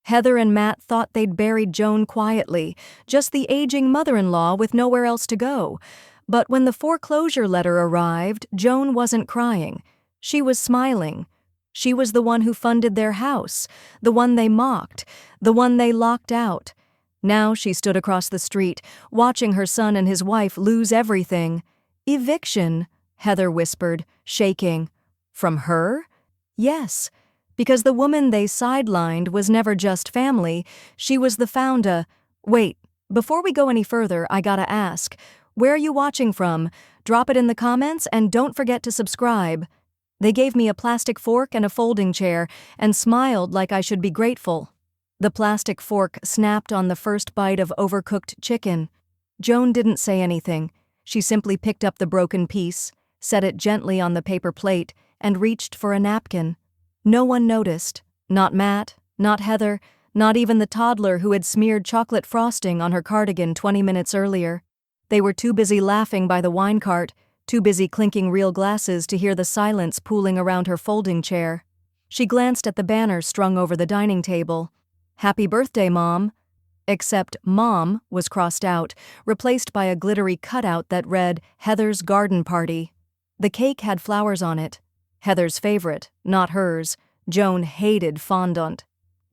Heather and Matt thought they'd buried Joan quietly, just the aging mother-in-law with nowhere else to go. But when the foreclosure letter arrived, Joan wasn't crying. She was smiling. She was the one who funded their house, the one they mocked, the one they locked out. Now she stood across the street, watching her son and his wife lose everything. "Eviction," Heather whispered, shaking. From her? Yes, because the woman they sidelined was never just family, she was the founder. Wait, before we go any further, I gotta ask, where are you watching from? Drop it in the comments and don't forget to subscribe. They gave me a plastic fork and a folding chair and smiled like I should be grateful. The plastic fork snapped on the first bite of overcooked chicken. Joan didn't say anything. She simply picked up the broken piece, set it gently on the paper plate, and reached for a napkin. No one noticed. Not Matt, not Heather, not even the toddler who had smeared chocolate frosting on her cardigan 20 minutes earlier. They were too busy laughing by the wine cart, too busy clinking real glasses to hear the silence pooling around her folding chair. She glanced at the banner strung over the dining table. "Happy birthday, Mom." Except Mom was crossed out, replaced by a glittery cutout that read, "Heather's Garden Party." The cake had flowers on it. Heather's favorite, not hers. Joan hated fondant.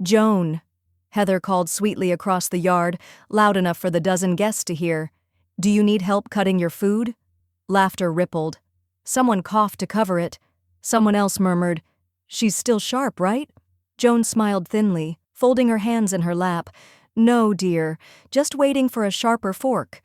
"Joan," Heather called sweetly across the yard, loud enough for the dozen guests to hear. "Do you need help cutting your food?" Laughter rippled. Someone coughed to cover it. Someone else murmured, "She's still sharp, right?" Joan smiled thinly, folding her hands in her lap. "No, dear, just waiting for a sharper fork."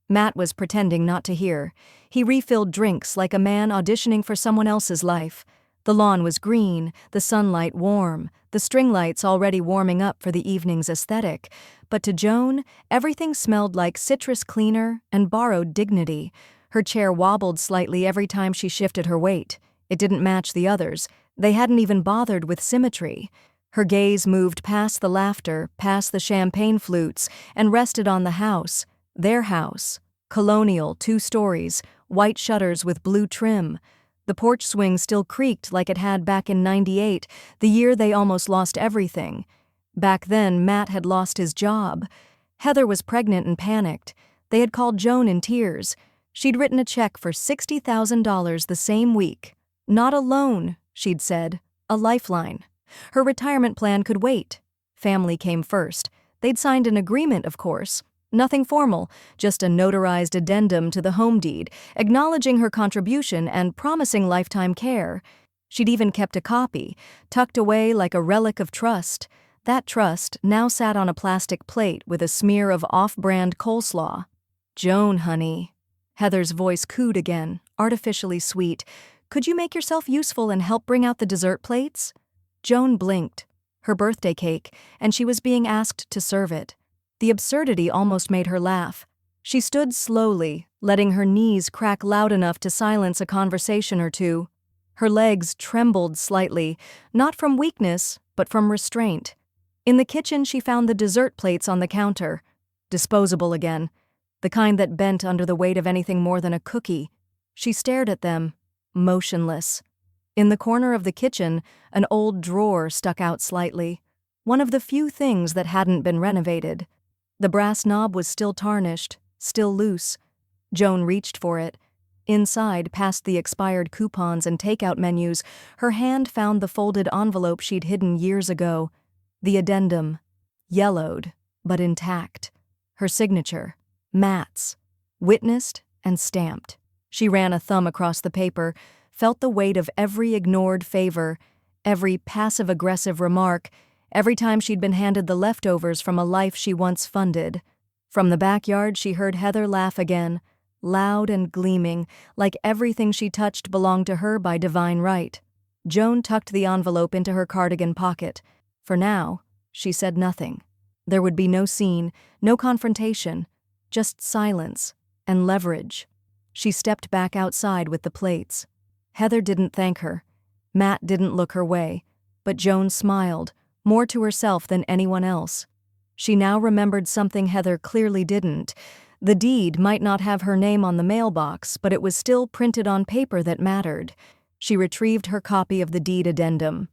Matt was pretending not to hear. He refilled drinks like a man auditioning for someone else's life. The lawn was green, the sunlight warm, the string lights already warming up for the evening's aesthetic. But to Joan, everything smelled like citrus cleaner and borrowed dignity. Her chair wobbled slightly every time she shifted her weight. It didn't match the others. They hadn't even bothered with symmetry. Her gaze moved past the laughter, past the champagne flutes, and rested on the house. Their house. Colonial, 2 stories, white shutters with blue trim. The porch swing still creaked like it had back in '98, the year they almost lost everything. Back then, Matt had lost his job. Heather was pregnant and panicked. They had called Joan in tears. She'd written a check for $60,000 the same week. Not a loan, she'd said, a lifeline. Her retirement plan could wait. Family came first. They'd signed an agreement, of course. Nothing formal, just a notarized addendum to the home deed, acknowledging her contribution and promising lifetime care. She'd even kept a copy, tucked away like a relic of trust. That trust now sat on a plastic plate with a smear of off-brand coleslaw. "Joan, honey." Heather's voice cooed again, artificially sweet. "Could you make yourself useful and help bring out the dessert plates?" Joan blinked. Her birthday cake, and she was being asked to serve it. The absurdity almost made her laugh. She stood slowly, letting her knees crack loud enough to silence a conversation or two. Her legs trembled slightly, not from weakness, but from restraint. In the kitchen, she found the dessert plates on the counter. Disposable again. The kind that bent under the weight of anything more than a cookie. She stared at them, motionless. In the corner of the kitchen, an old drawer stuck out slightly. One of the few things that hadn't been renovated. The brass knob was still tarnished, still loose. Joan reached for it. Inside, past the expired coupons and takeout menus, her hand found the folded envelope she'd hidden years ago. The addendum. Yellowed, but intact. Her signature. Matt's. Witnessed and stamped. She ran a thumb across the paper, felt the weight of every ignored favor, every passive-aggressive remark, every time she'd been handed the leftovers from a life she once funded. From the backyard, she heard Heather laugh again, loud and gleaming, like everything she touched belonged to her by divine right. Joan tucked the envelope into her cardigan pocket. For now, she said nothing. There would be no scene, no confrontation, just silence and leverage. She stepped back outside with the plates. Heather didn't thank her. Matt didn't look her way, but Joan smiled, more to herself than anyone else. She now remembered something Heather clearly didn't. The deed might not have her name on the mailbox, but it was still printed on paper that mattered. She retrieved her copy of the deed addendum.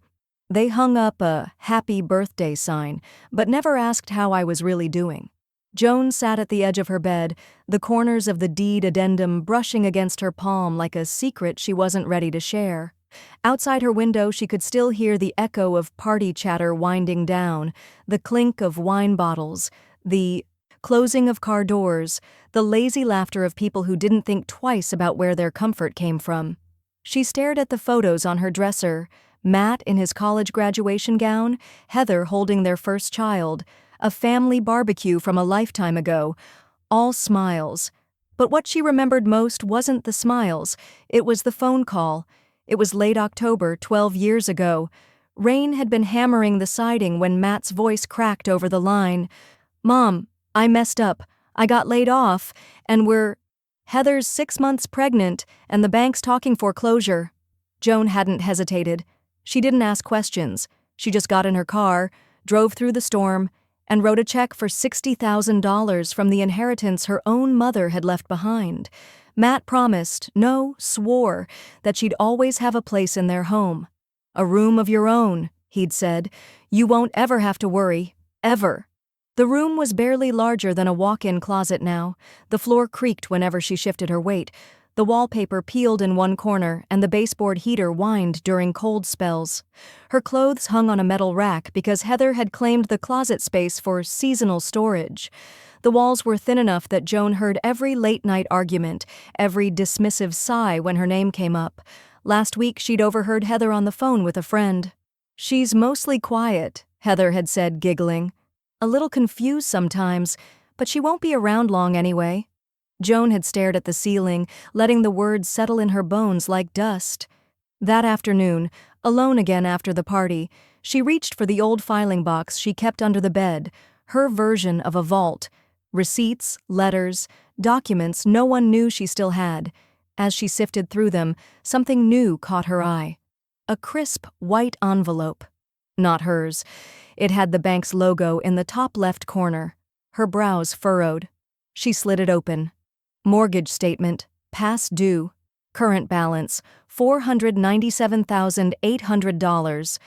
They hung up a happy birthday sign, but never asked how I was really doing. Joan sat at the edge of her bed, the corners of the deed addendum brushing against her palm like a secret she wasn't ready to share. Outside her window, she could still hear the echo of party chatter winding down, the clink of wine bottles, the closing of car doors, the lazy laughter of people who didn't think twice about where their comfort came from. She stared at the photos on her dresser, Matt in his college graduation gown, Heather holding their first child, a family barbecue from a lifetime ago, all smiles. But what she remembered most wasn't the smiles, it was the phone call. It was late October, 12 years ago. Rain had been hammering the siding when Matt's voice cracked over the line. "Mom, I messed up. I got laid off, and Heather's 6 months pregnant, and the bank's talking foreclosure." Joan hadn't hesitated. She didn't ask questions. She just got in her car, drove through the storm, and wrote a check for $60,000 from the inheritance her own mother had left behind. Matt promised, no, swore, that she'd always have a place in their home. "A room of your own," he'd said. "You won't ever have to worry. Ever." The room was barely larger than a walk-in closet now. The floor creaked whenever she shifted her weight. The wallpaper peeled in one corner, and the baseboard heater whined during cold spells. Her clothes hung on a metal rack because Heather had claimed the closet space for seasonal storage. The walls were thin enough that Joan heard every late-night argument, every dismissive sigh when her name came up. Last week she'd overheard Heather on the phone with a friend. "She's mostly quiet," Heather had said, giggling. "A little confused sometimes, but she won't be around long anyway." Joan had stared at the ceiling, letting the words settle in her bones like dust. That afternoon, alone again after the party, she reached for the old filing box she kept under the bed, her version of a vault. Receipts, letters, documents no one knew she still had. As she sifted through them, something new caught her eye. A crisp, white envelope. Not hers. It had the bank's logo in the top left corner. Her brows furrowed. She slid it open. Mortgage statement, past due, current balance, $497,800.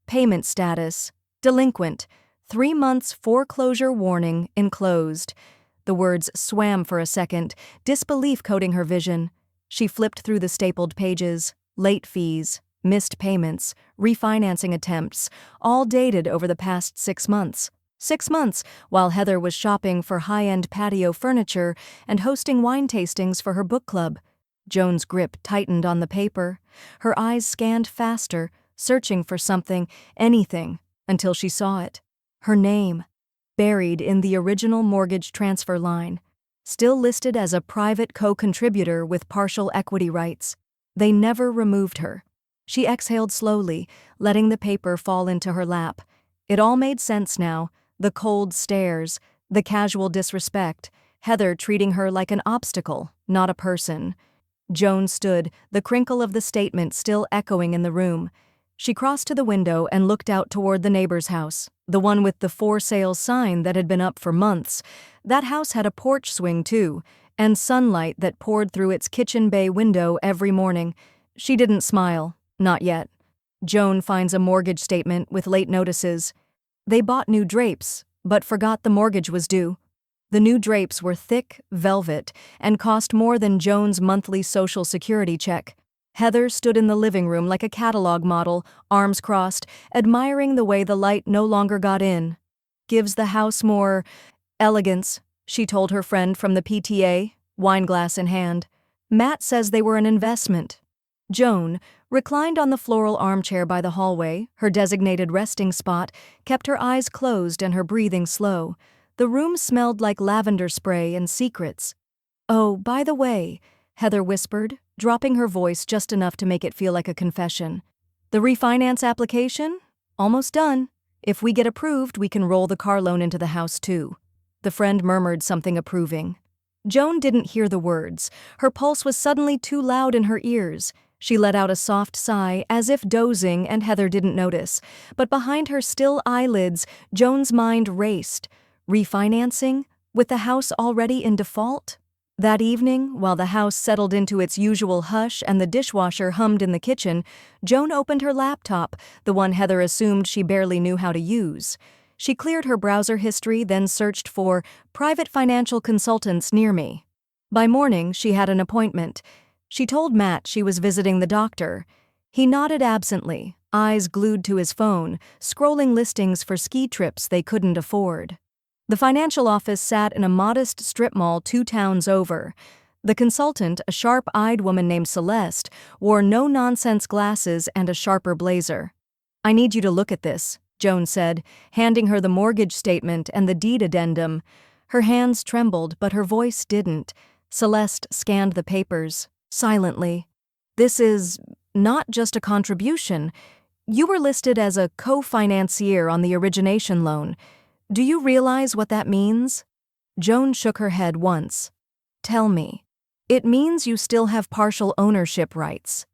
Payment status, delinquent, 3 months foreclosure warning enclosed. The words swam for a second, disbelief coating her vision. She flipped through the stapled pages, late fees, missed payments, refinancing attempts, all dated over the past 6 months. 6 months, while Heather was shopping for high-end patio furniture and hosting wine tastings for her book club. Joan's grip tightened on the paper. Her eyes scanned faster, searching for something, anything, until she saw it. Her name, buried in the original mortgage transfer line, still listed as a private co-contributor with partial equity rights. They never removed her. She exhaled slowly, letting the paper fall into her lap. It all made sense now. The cold stares, the casual disrespect, Heather treating her like an obstacle, not a person. Joan stood, the crinkle of the statement still echoing in the room. She crossed to the window and looked out toward the neighbor's house, the one with the for sale sign that had been up for months. That house had a porch swing, too, and sunlight that poured through its kitchen bay window every morning. She didn't smile. Not yet. Joan finds a mortgage statement with late notices. They bought new drapes, but forgot the mortgage was due. The new drapes were thick, velvet, and cost more than Joan's monthly Social Security check. Heather stood in the living room like a catalog model, arms crossed, admiring the way the light no longer got in. "Gives the house more elegance," she told her friend from the PTA, wineglass in hand. "Matt says they were an investment." Joan, reclined on the floral armchair by the hallway, her designated resting spot, kept her eyes closed and her breathing slow. The room smelled like lavender spray and secrets. "Oh, by the way," Heather whispered, dropping her voice just enough to make it feel like a confession. "The refinance application? Almost done. If we get approved, we can roll the car loan into the house too." The friend murmured something approving. Joan didn't hear the words. Her pulse was suddenly too loud in her ears. She let out a soft sigh, as if dozing, and Heather didn't notice. But behind her still eyelids, Joan's mind raced. Refinancing? With the house already in default? That evening, while the house settled into its usual hush and the dishwasher hummed in the kitchen, Joan opened her laptop, the one Heather assumed she barely knew how to use. She cleared her browser history, then searched for private financial consultants near me. By morning, she had an appointment. She told Matt she was visiting the doctor. He nodded absently, eyes glued to his phone, scrolling listings for ski trips they couldn't afford. The financial office sat in a modest strip mall 2 towns over. The consultant, a sharp-eyed woman named Celeste, wore no-nonsense glasses and a sharper blazer. "I need you to look at this," Joan said, handing her the mortgage statement and the deed addendum. Her hands trembled, but her voice didn't. Celeste scanned the papers, silently. "This is not just a contribution. You were listed as a co-financier on the origination loan. Do you realize what that means?" Joan shook her head once. "Tell me." "It means you still have partial ownership rights.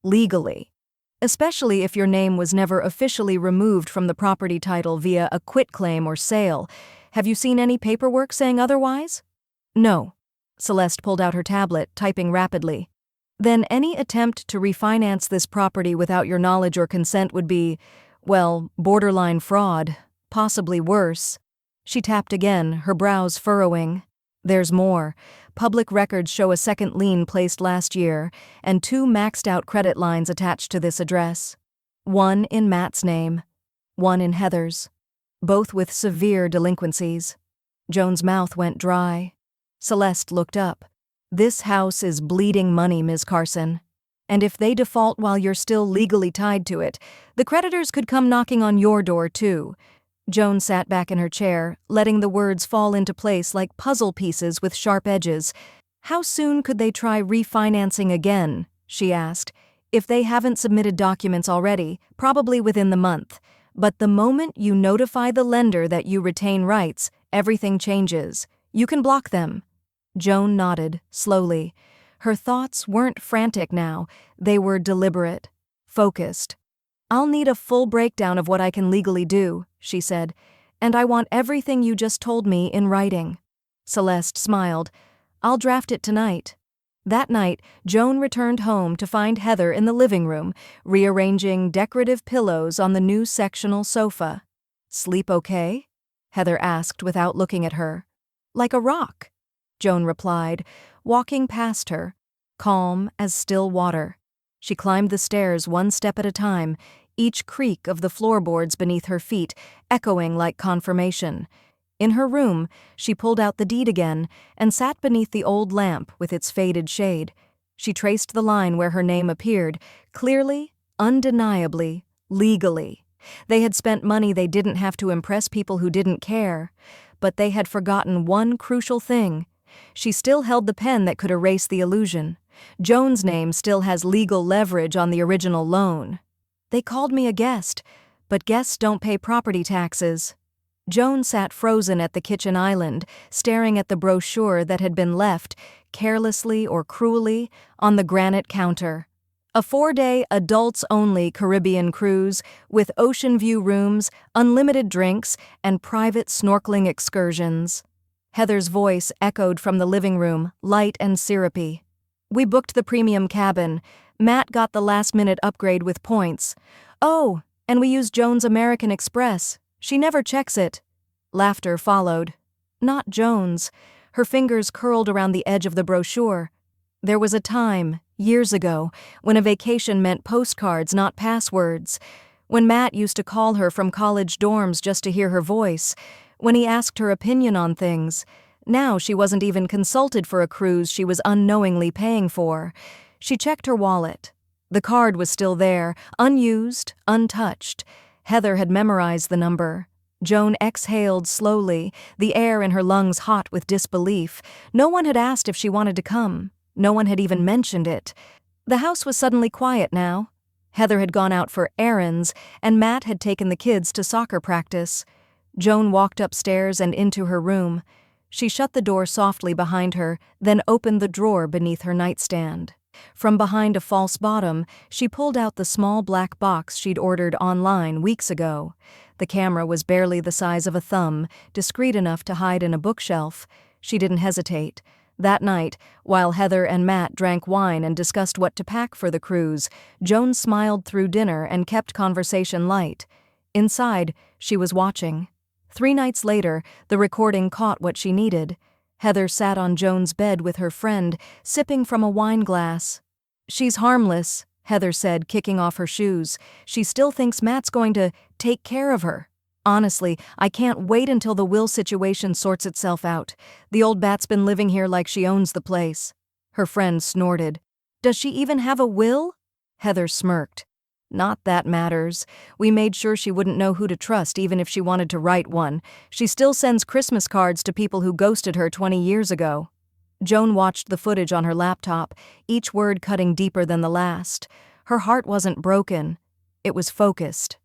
Legally. Especially if your name was never officially removed from the property title via a quitclaim or sale. Have you seen any paperwork saying otherwise?" "No." Celeste pulled out her tablet, typing rapidly. "Then any attempt to refinance this property without your knowledge or consent would be, well, borderline fraud. Possibly worse." She tapped again, her brows furrowing. "There's more. Public records show a second lien placed last year, and 2 maxed-out credit lines attached to this address. One in Matt's name, one in Heather's. Both with severe delinquencies." Joan's mouth went dry. Celeste looked up. "This house is bleeding money, Ms. Carson. And if they default while you're still legally tied to it, the creditors could come knocking on your door, too." Joan sat back in her chair, letting the words fall into place like puzzle pieces with sharp edges. "How soon could they try refinancing again?" she asked. "If they haven't submitted documents already, probably within the month. But the moment you notify the lender that you retain rights, everything changes. You can block them." Joan nodded, slowly. Her thoughts weren't frantic now, they were deliberate, focused. "I'll need a full breakdown of what I can legally do," she said, "and I want everything you just told me in writing." Celeste smiled. "I'll draft it tonight." That night, Joan returned home to find Heather in the living room, rearranging decorative pillows on the new sectional sofa. "Sleep okay?" Heather asked without looking at her. "Like a rock," Joan replied, walking past her, calm as still water. She climbed the stairs one step at a time, each creak of the floorboards beneath her feet echoing like confirmation. In her room, she pulled out the deed again and sat beneath the old lamp with its faded shade. She traced the line where her name appeared, clearly, undeniably, legally. They had spent money they didn't have to impress people who didn't care. But they had forgotten one crucial thing. She still held the pen that could erase the illusion. Joan's name still has legal leverage on the original loan. "They called me a guest, but guests don't pay property taxes." Joan sat frozen at the kitchen island, staring at the brochure that had been left, carelessly or cruelly, on the granite counter. A 4-day, adults-only Caribbean cruise with ocean view rooms, unlimited drinks, and private snorkeling excursions. Heather's voice echoed from the living room, light and syrupy. "We booked the premium cabin. Matt got the last-minute upgrade with points. Oh, and we used Joan's American Express. She never checks it." Laughter followed. Not Joan's. Her fingers curled around the edge of the brochure. There was a time, years ago, when a vacation meant postcards, not passwords. When Matt used to call her from college dorms just to hear her voice. When he asked her opinion on things. Now she wasn't even consulted for a cruise she was unknowingly paying for. She checked her wallet. The card was still there, unused, untouched. Heather had memorized the number. Joan exhaled slowly, the air in her lungs hot with disbelief. No one had asked if she wanted to come. No one had even mentioned it. The house was suddenly quiet now. Heather had gone out for errands, and Matt had taken the kids to soccer practice. Joan walked upstairs and into her room. She shut the door softly behind her, then opened the drawer beneath her nightstand. From behind a false bottom, she pulled out the small black box she'd ordered online weeks ago. The camera was barely the size of a thumb, discreet enough to hide in a bookshelf. She didn't hesitate. That night, while Heather and Matt drank wine and discussed what to pack for the cruise, Joan smiled through dinner and kept conversation light. Inside, she was watching. 3 nights later, the recording caught what she needed. Heather sat on Joan's bed with her friend, sipping from a wine glass. "She's harmless," Heather said, kicking off her shoes. "She still thinks Matt's going to take care of her. Honestly, I can't wait until the will situation sorts itself out. The old bat's been living here like she owns the place." Her friend snorted. "Does she even have a will?" Heather smirked. "Not that matters. We made sure she wouldn't know who to trust even if she wanted to write one. She still sends Christmas cards to people who ghosted her 20 years ago." Joan watched the footage on her laptop, each word cutting deeper than the last. Her heart wasn't broken. It was focused.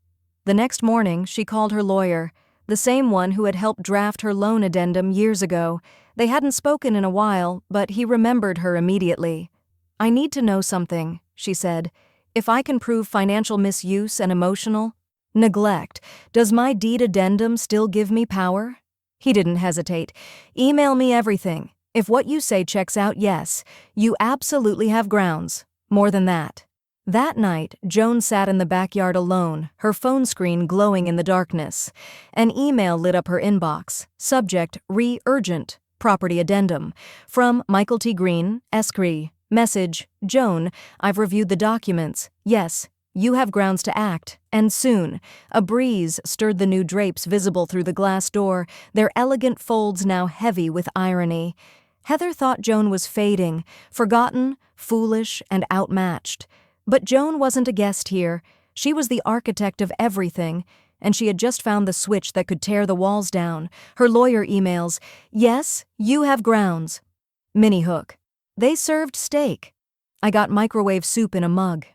The next morning, she called her lawyer, the same one who had helped draft her loan addendum years ago. They hadn't spoken in a while, but he remembered her immediately. "I need to know something," she said. "If I can prove financial misuse and emotional neglect, does my deed addendum still give me power?" He didn't hesitate. "Email me everything. If what you say checks out, yes, you absolutely have grounds. More than that." That night, Joan sat in the backyard alone, her phone screen glowing in the darkness. An email lit up her inbox. Subject, Urgent, Property Addendum. From Michael T. Green, Escree. Message, "Joan, I've reviewed the documents. Yes, you have grounds to act, and soon." A breeze stirred the new drapes visible through the glass door, their elegant folds now heavy with irony. Heather thought Joan was fading, forgotten, foolish, and outmatched. But Joan wasn't a guest here. She was the architect of everything, and she had just found the switch that could tear the walls down. Her lawyer emails, "Yes, you have grounds." Mini hook. "They served steak. I got microwave soup in a mug."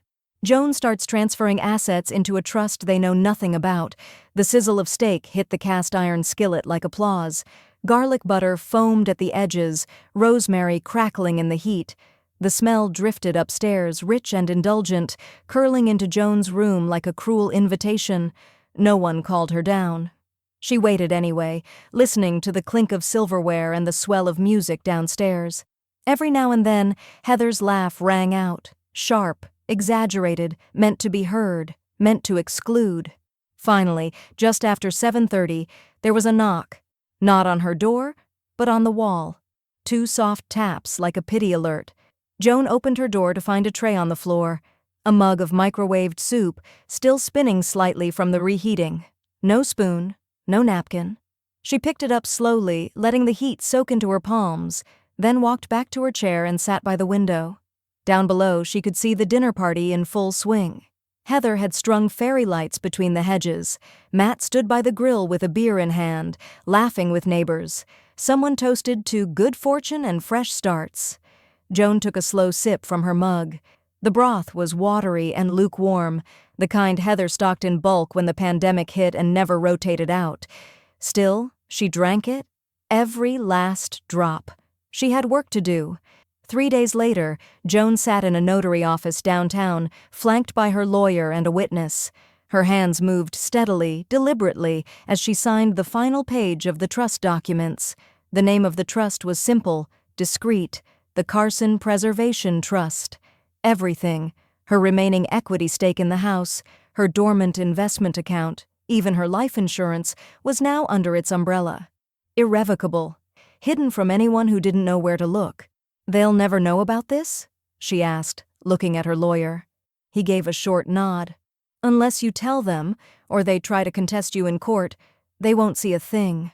Joan starts transferring assets into a trust they know nothing about. The sizzle of steak hit the cast iron skillet like applause. Garlic butter foamed at the edges, rosemary crackling in the heat. The smell drifted upstairs, rich and indulgent, curling into Joan's room like a cruel invitation. No one called her down. She waited anyway, listening to the clink of silverware and the swell of music downstairs. Every now and then, Heather's laugh rang out, sharp, exaggerated, meant to be heard, meant to exclude. Finally, just after 7:30, there was a knock. Not on her door, but on the wall. 2 soft taps like a pity alert. Joan opened her door to find a tray on the floor. A mug of microwaved soup, still spinning slightly from the reheating. No spoon, no napkin. She picked it up slowly, letting the heat soak into her palms, then walked back to her chair and sat by the window. Down below, she could see the dinner party in full swing. Heather had strung fairy lights between the hedges. Matt stood by the grill with a beer in hand, laughing with neighbors. Someone toasted to good fortune and fresh starts. Joan took a slow sip from her mug. The broth was watery and lukewarm, the kind Heather stocked in bulk when the pandemic hit and never rotated out. Still, she drank it, every last drop. She had work to do. 3 days later, Joan sat in a notary office downtown, flanked by her lawyer and a witness. Her hands moved steadily, deliberately, as she signed the final page of the trust documents. The name of the trust was simple, discreet, the Carson Preservation Trust. Everything, her remaining equity stake in the house, her dormant investment account, even her life insurance, was now under its umbrella. Irrevocable, hidden from anyone who didn't know where to look. "They'll never know about this?" she asked, looking at her lawyer. He gave a short nod. "Unless you tell them, or they try to contest you in court, they won't see a thing."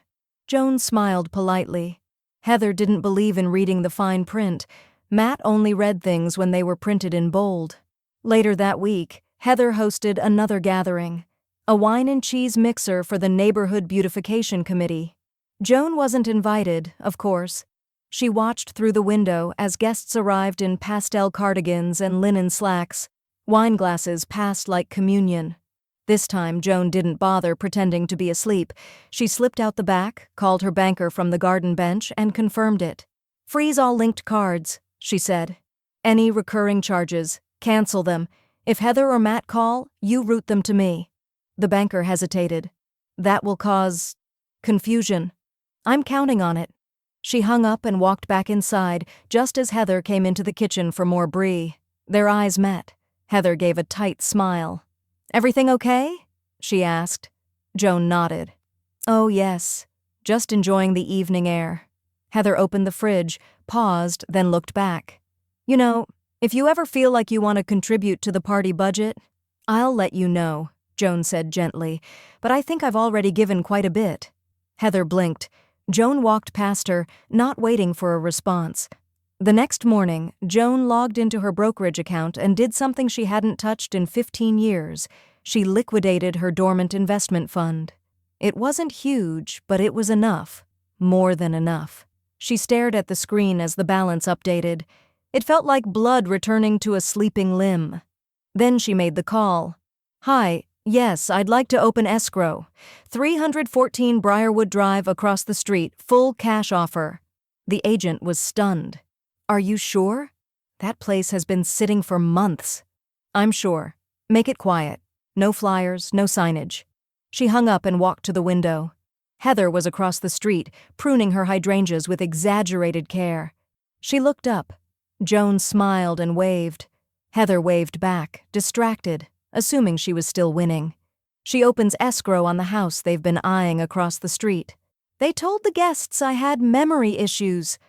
Joan smiled politely. Heather didn't believe in reading the fine print. Matt only read things when they were printed in bold. Later that week, Heather hosted another gathering, a wine and cheese mixer for the Neighborhood Beautification Committee. Joan wasn't invited, of course. She watched through the window as guests arrived in pastel cardigans and linen slacks. Wine glasses passed like communion. This time, Joan didn't bother pretending to be asleep. She slipped out the back, called her banker from the garden bench, and confirmed it. "Freeze all linked cards," she said. "Any recurring charges, cancel them. If Heather or Matt call, you route them to me." The banker hesitated. "That will cause confusion." "I'm counting on it." She hung up and walked back inside just as Heather came into the kitchen for more brie. Their eyes met. Heather gave a tight smile. "Everything okay?" she asked. Joan nodded. "Oh, yes. Just enjoying the evening air." Heather opened the fridge, paused, then looked back. "You know, if you ever feel like you want to contribute to the party budget, I'll let you know," Joan said gently, "but I think I've already given quite a bit." Heather blinked. Joan walked past her, not waiting for a response. The next morning, Joan logged into her brokerage account and did something she hadn't touched in 15 years. She liquidated her dormant investment fund. It wasn't huge, but it was enough. More than enough. She stared at the screen as the balance updated. It felt like blood returning to a sleeping limb. Then she made the call. "Hi, yes, I'd like to open escrow. 314 Briarwood Drive across the street, full cash offer." The agent was stunned. "Are you sure? That place has been sitting for months." "I'm sure. Make it quiet. No flyers, no signage." She hung up and walked to the window. Heather was across the street, pruning her hydrangeas with exaggerated care. She looked up. Joan smiled and waved. Heather waved back, distracted, assuming she was still winning. "She opens escrow on the house they've been eyeing across the street. They told the guests I had memory issues."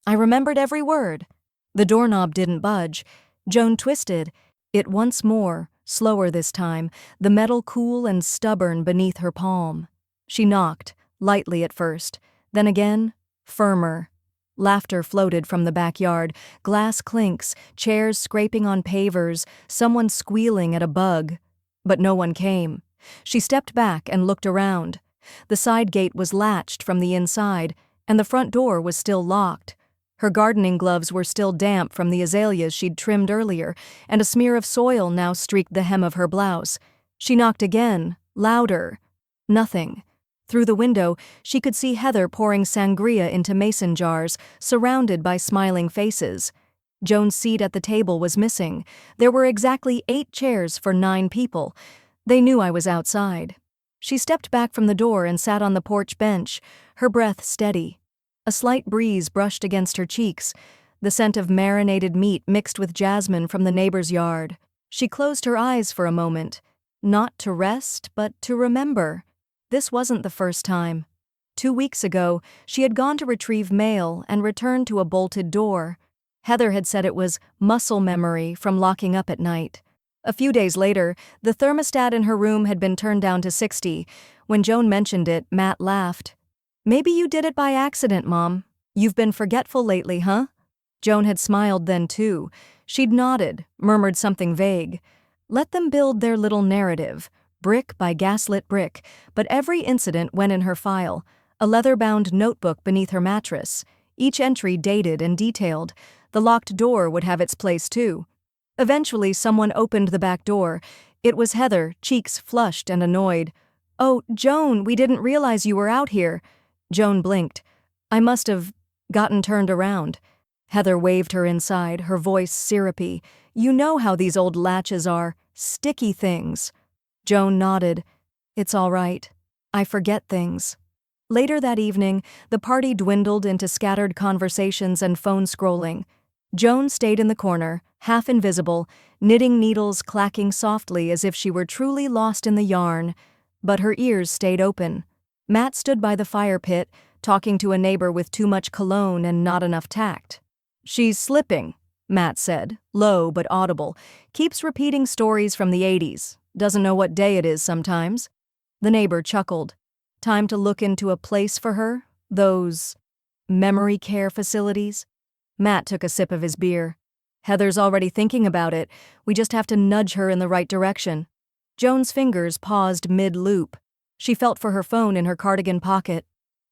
I remembered every word. The doorknob didn't budge. Joan twisted it once more, slower this time, the metal cool and stubborn beneath her palm. She knocked, lightly at first, then again, firmer. Laughter floated from the backyard, glass clinks, chairs scraping on pavers, someone squealing at a bug. But no one came. She stepped back and looked around. The side gate was latched from the inside, and the front door was still locked. Her gardening gloves were still damp from the azaleas she'd trimmed earlier, and a smear of soil now streaked the hem of her blouse. She knocked again, louder. Nothing. Through the window, she could see Heather pouring sangria into mason jars, surrounded by smiling faces. Joan's seat at the table was missing. There were exactly 8 chairs for 9 people. They knew I was outside. She stepped back from the door and sat on the porch bench, her breath steady. A slight breeze brushed against her cheeks, the scent of marinated meat mixed with jasmine from the neighbor's yard. She closed her eyes for a moment, not to rest, but to remember. This wasn't the first time. 2 weeks ago, she had gone to retrieve mail and returned to a bolted door. Heather had said it was muscle memory from locking up at night. A few days later, the thermostat in her room had been turned down to 60. When Joan mentioned it, Matt laughed. "Maybe you did it by accident, Mom. You've been forgetful lately, huh?" Joan had smiled then, too. She'd nodded, murmured something vague. Let them build their little narrative, brick by gaslit brick, but every incident went in her file, a leather-bound notebook beneath her mattress, each entry dated and detailed. The locked door would have its place, too. Eventually, someone opened the back door. It was Heather, cheeks flushed and annoyed. "Oh, Joan, we didn't realize you were out here." Joan blinked. "I must have gotten turned around." Heather waved her inside, her voice syrupy. "You know how these old latches are, sticky things." Joan nodded. "It's all right. I forget things." Later that evening, the party dwindled into scattered conversations and phone scrolling. Joan stayed in the corner, half invisible, knitting needles clacking softly as if she were truly lost in the yarn. But her ears stayed open. Matt stood by the fire pit, talking to a neighbor with too much cologne and not enough tact. "She's slipping," Matt said, low but audible. "Keeps repeating stories from the 80s. Doesn't know what day it is sometimes." The neighbor chuckled. "Time to look into a place for her? Those memory care facilities?" Matt took a sip of his beer. "Heather's already thinking about it. We just have to nudge her in the right direction." Joan's fingers paused mid-loop. She felt for her phone in her cardigan pocket.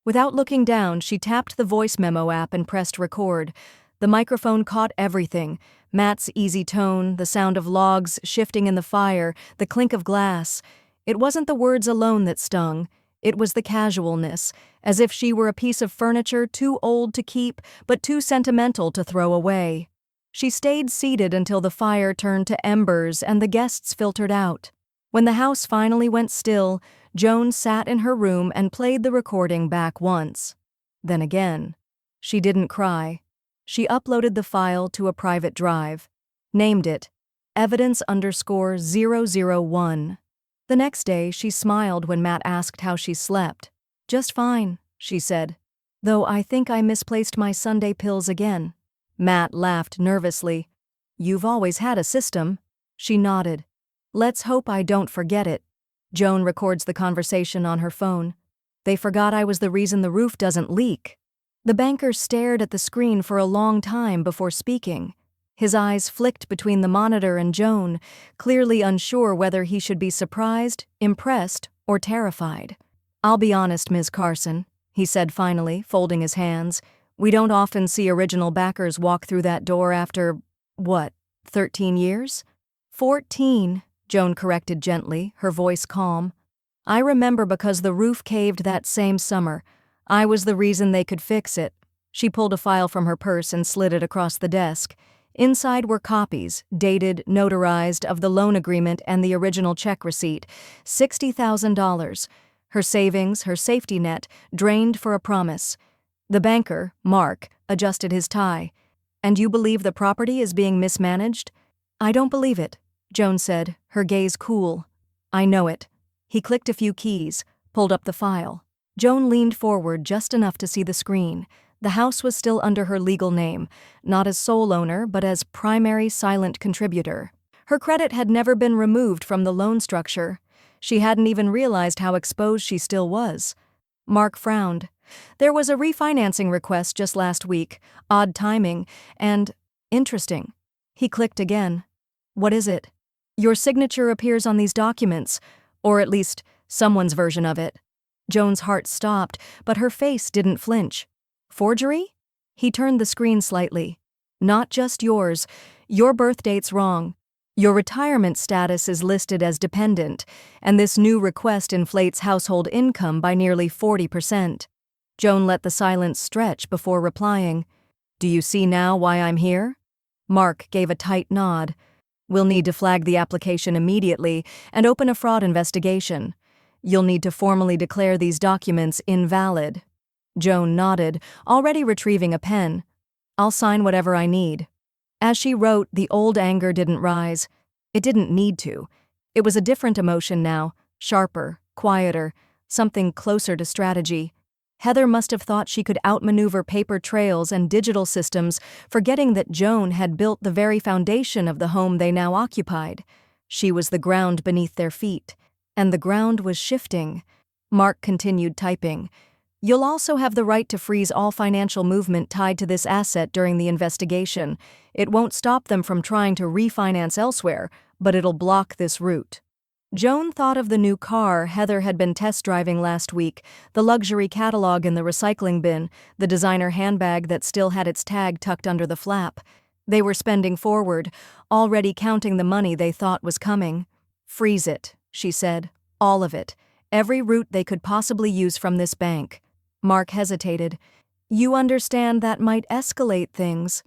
Without looking down, she tapped the voice memo app and pressed record. The microphone caught everything: Matt's easy tone, the sound of logs shifting in the fire, the clink of glass. It wasn't the words alone that stung. It was the casualness, as if she were a piece of furniture too old to keep, but too sentimental to throw away. She stayed seated until the fire turned to embers and the guests filtered out. When the house finally went still, Joan sat in her room and played the recording back once. Then again. She didn't cry. She uploaded the file to a private drive. Named it evidence_001. The next day, she smiled when Matt asked how she slept. "Just fine," she said. "Though I think I misplaced my Sunday pills again." Matt laughed nervously. "You've always had a system." She nodded. "Let's hope I don't forget it." Joan records the conversation on her phone. "They forgot I was the reason the roof doesn't leak." The banker stared at the screen for a long time before speaking. His eyes flicked between the monitor and Joan, clearly unsure whether he should be surprised, impressed, or terrified. "I'll be honest, Ms. Carson," he said finally, folding his hands. "We don't often see original backers walk through that door after, 13 years? 14, Joan corrected gently, her voice calm. "I remember because the roof caved that same summer. I was the reason they could fix it." She pulled a file from her purse and slid it across the desk. Inside were copies, dated, notarized, of the loan agreement and the original check receipt. $60,000. Her savings, her safety net, drained for a promise. The banker, Mark, adjusted his tie. "And you believe the property is being mismanaged?" "I don't believe it," Joan said, her gaze cool. "I know it." He clicked a few keys, pulled up the file. Joan leaned forward just enough to see the screen. The house was still under her legal name, not as sole owner but as primary silent contributor. Her credit had never been removed from the loan structure. She hadn't even realized how exposed she still was. Mark frowned. "There was a refinancing request just last week, odd timing, and interesting." He clicked again. "What is it?" "Your signature appears on these documents, or at least someone's version of it." Joan's heart stopped, but her face didn't flinch. "Forgery?" He turned the screen slightly. "Not just yours. Your birth date's wrong. Your retirement status is listed as dependent, and this new request inflates household income by nearly 40%. Joan let the silence stretch before replying. "Do you see now why I'm here?" Mark gave a tight nod. "We'll need to flag the application immediately and open a fraud investigation. You'll need to formally declare these documents invalid." Joan nodded, already retrieving a pen. "I'll sign whatever I need." As she wrote, the old anger didn't rise. It didn't need to. It was a different emotion now, sharper, quieter, something closer to strategy. Heather must have thought she could outmaneuver paper trails and digital systems, forgetting that Joan had built the very foundation of the home they now occupied. She was the ground beneath their feet. And the ground was shifting. Mark continued typing. "You'll also have the right to freeze all financial movement tied to this asset during the investigation. It won't stop them from trying to refinance elsewhere, but it'll block this route." Joan thought of the new car Heather had been test driving last week, the luxury catalog in the recycling bin, the designer handbag that still had its tag tucked under the flap. They were spending forward, already counting the money they thought was coming. "Freeze it," she said. "All of it. Every route they could possibly use from this bank." Mark hesitated. "You understand that might escalate things."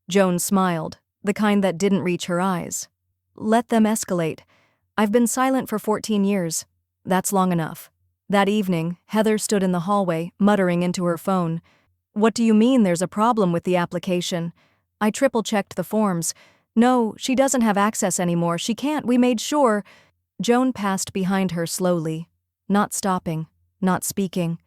Joan smiled, the kind that didn't reach her eyes. "Let them escalate. I've been silent for 14 years. That's long enough." That evening, Heather stood in the hallway, muttering into her phone. "What do you mean there's a problem with the application?" "I triple-checked the forms. No, she doesn't have access anymore. She can't. We made sure." Joan passed behind her slowly, not stopping, not speaking.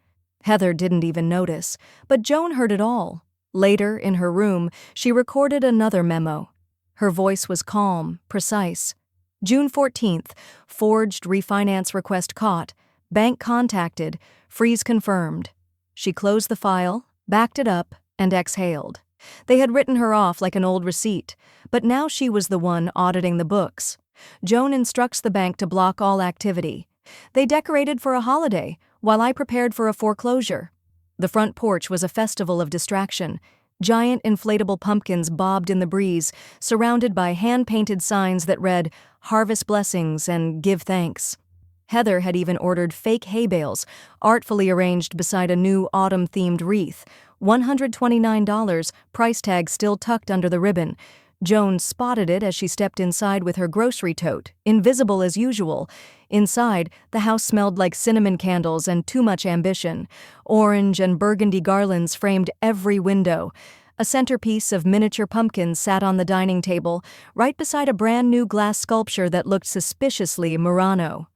Heather didn't even notice, but Joan heard it all. Later, in her room, she recorded another memo. Her voice was calm, precise. June 14th, forged refinance request caught, bank contacted, freeze confirmed. She closed the file, backed it up, and exhaled. They had written her off like an old receipt, but now she was the one auditing the books. Joan instructs the bank to block all activity. They decorated for a holiday, while I prepared for a foreclosure. The front porch was a festival of distraction. Giant inflatable pumpkins bobbed in the breeze, surrounded by hand-painted signs that read, "Harvest blessings" and "Give thanks." Heather had even ordered fake hay bales, artfully arranged beside a new autumn-themed wreath. $129, price tag still tucked under the ribbon. Joan spotted it as she stepped inside with her grocery tote, invisible as usual. Inside, the house smelled like cinnamon candles and too much ambition. Orange and burgundy garlands framed every window. A centerpiece of miniature pumpkins sat on the dining table, right beside a brand new glass sculpture that looked suspiciously Murano.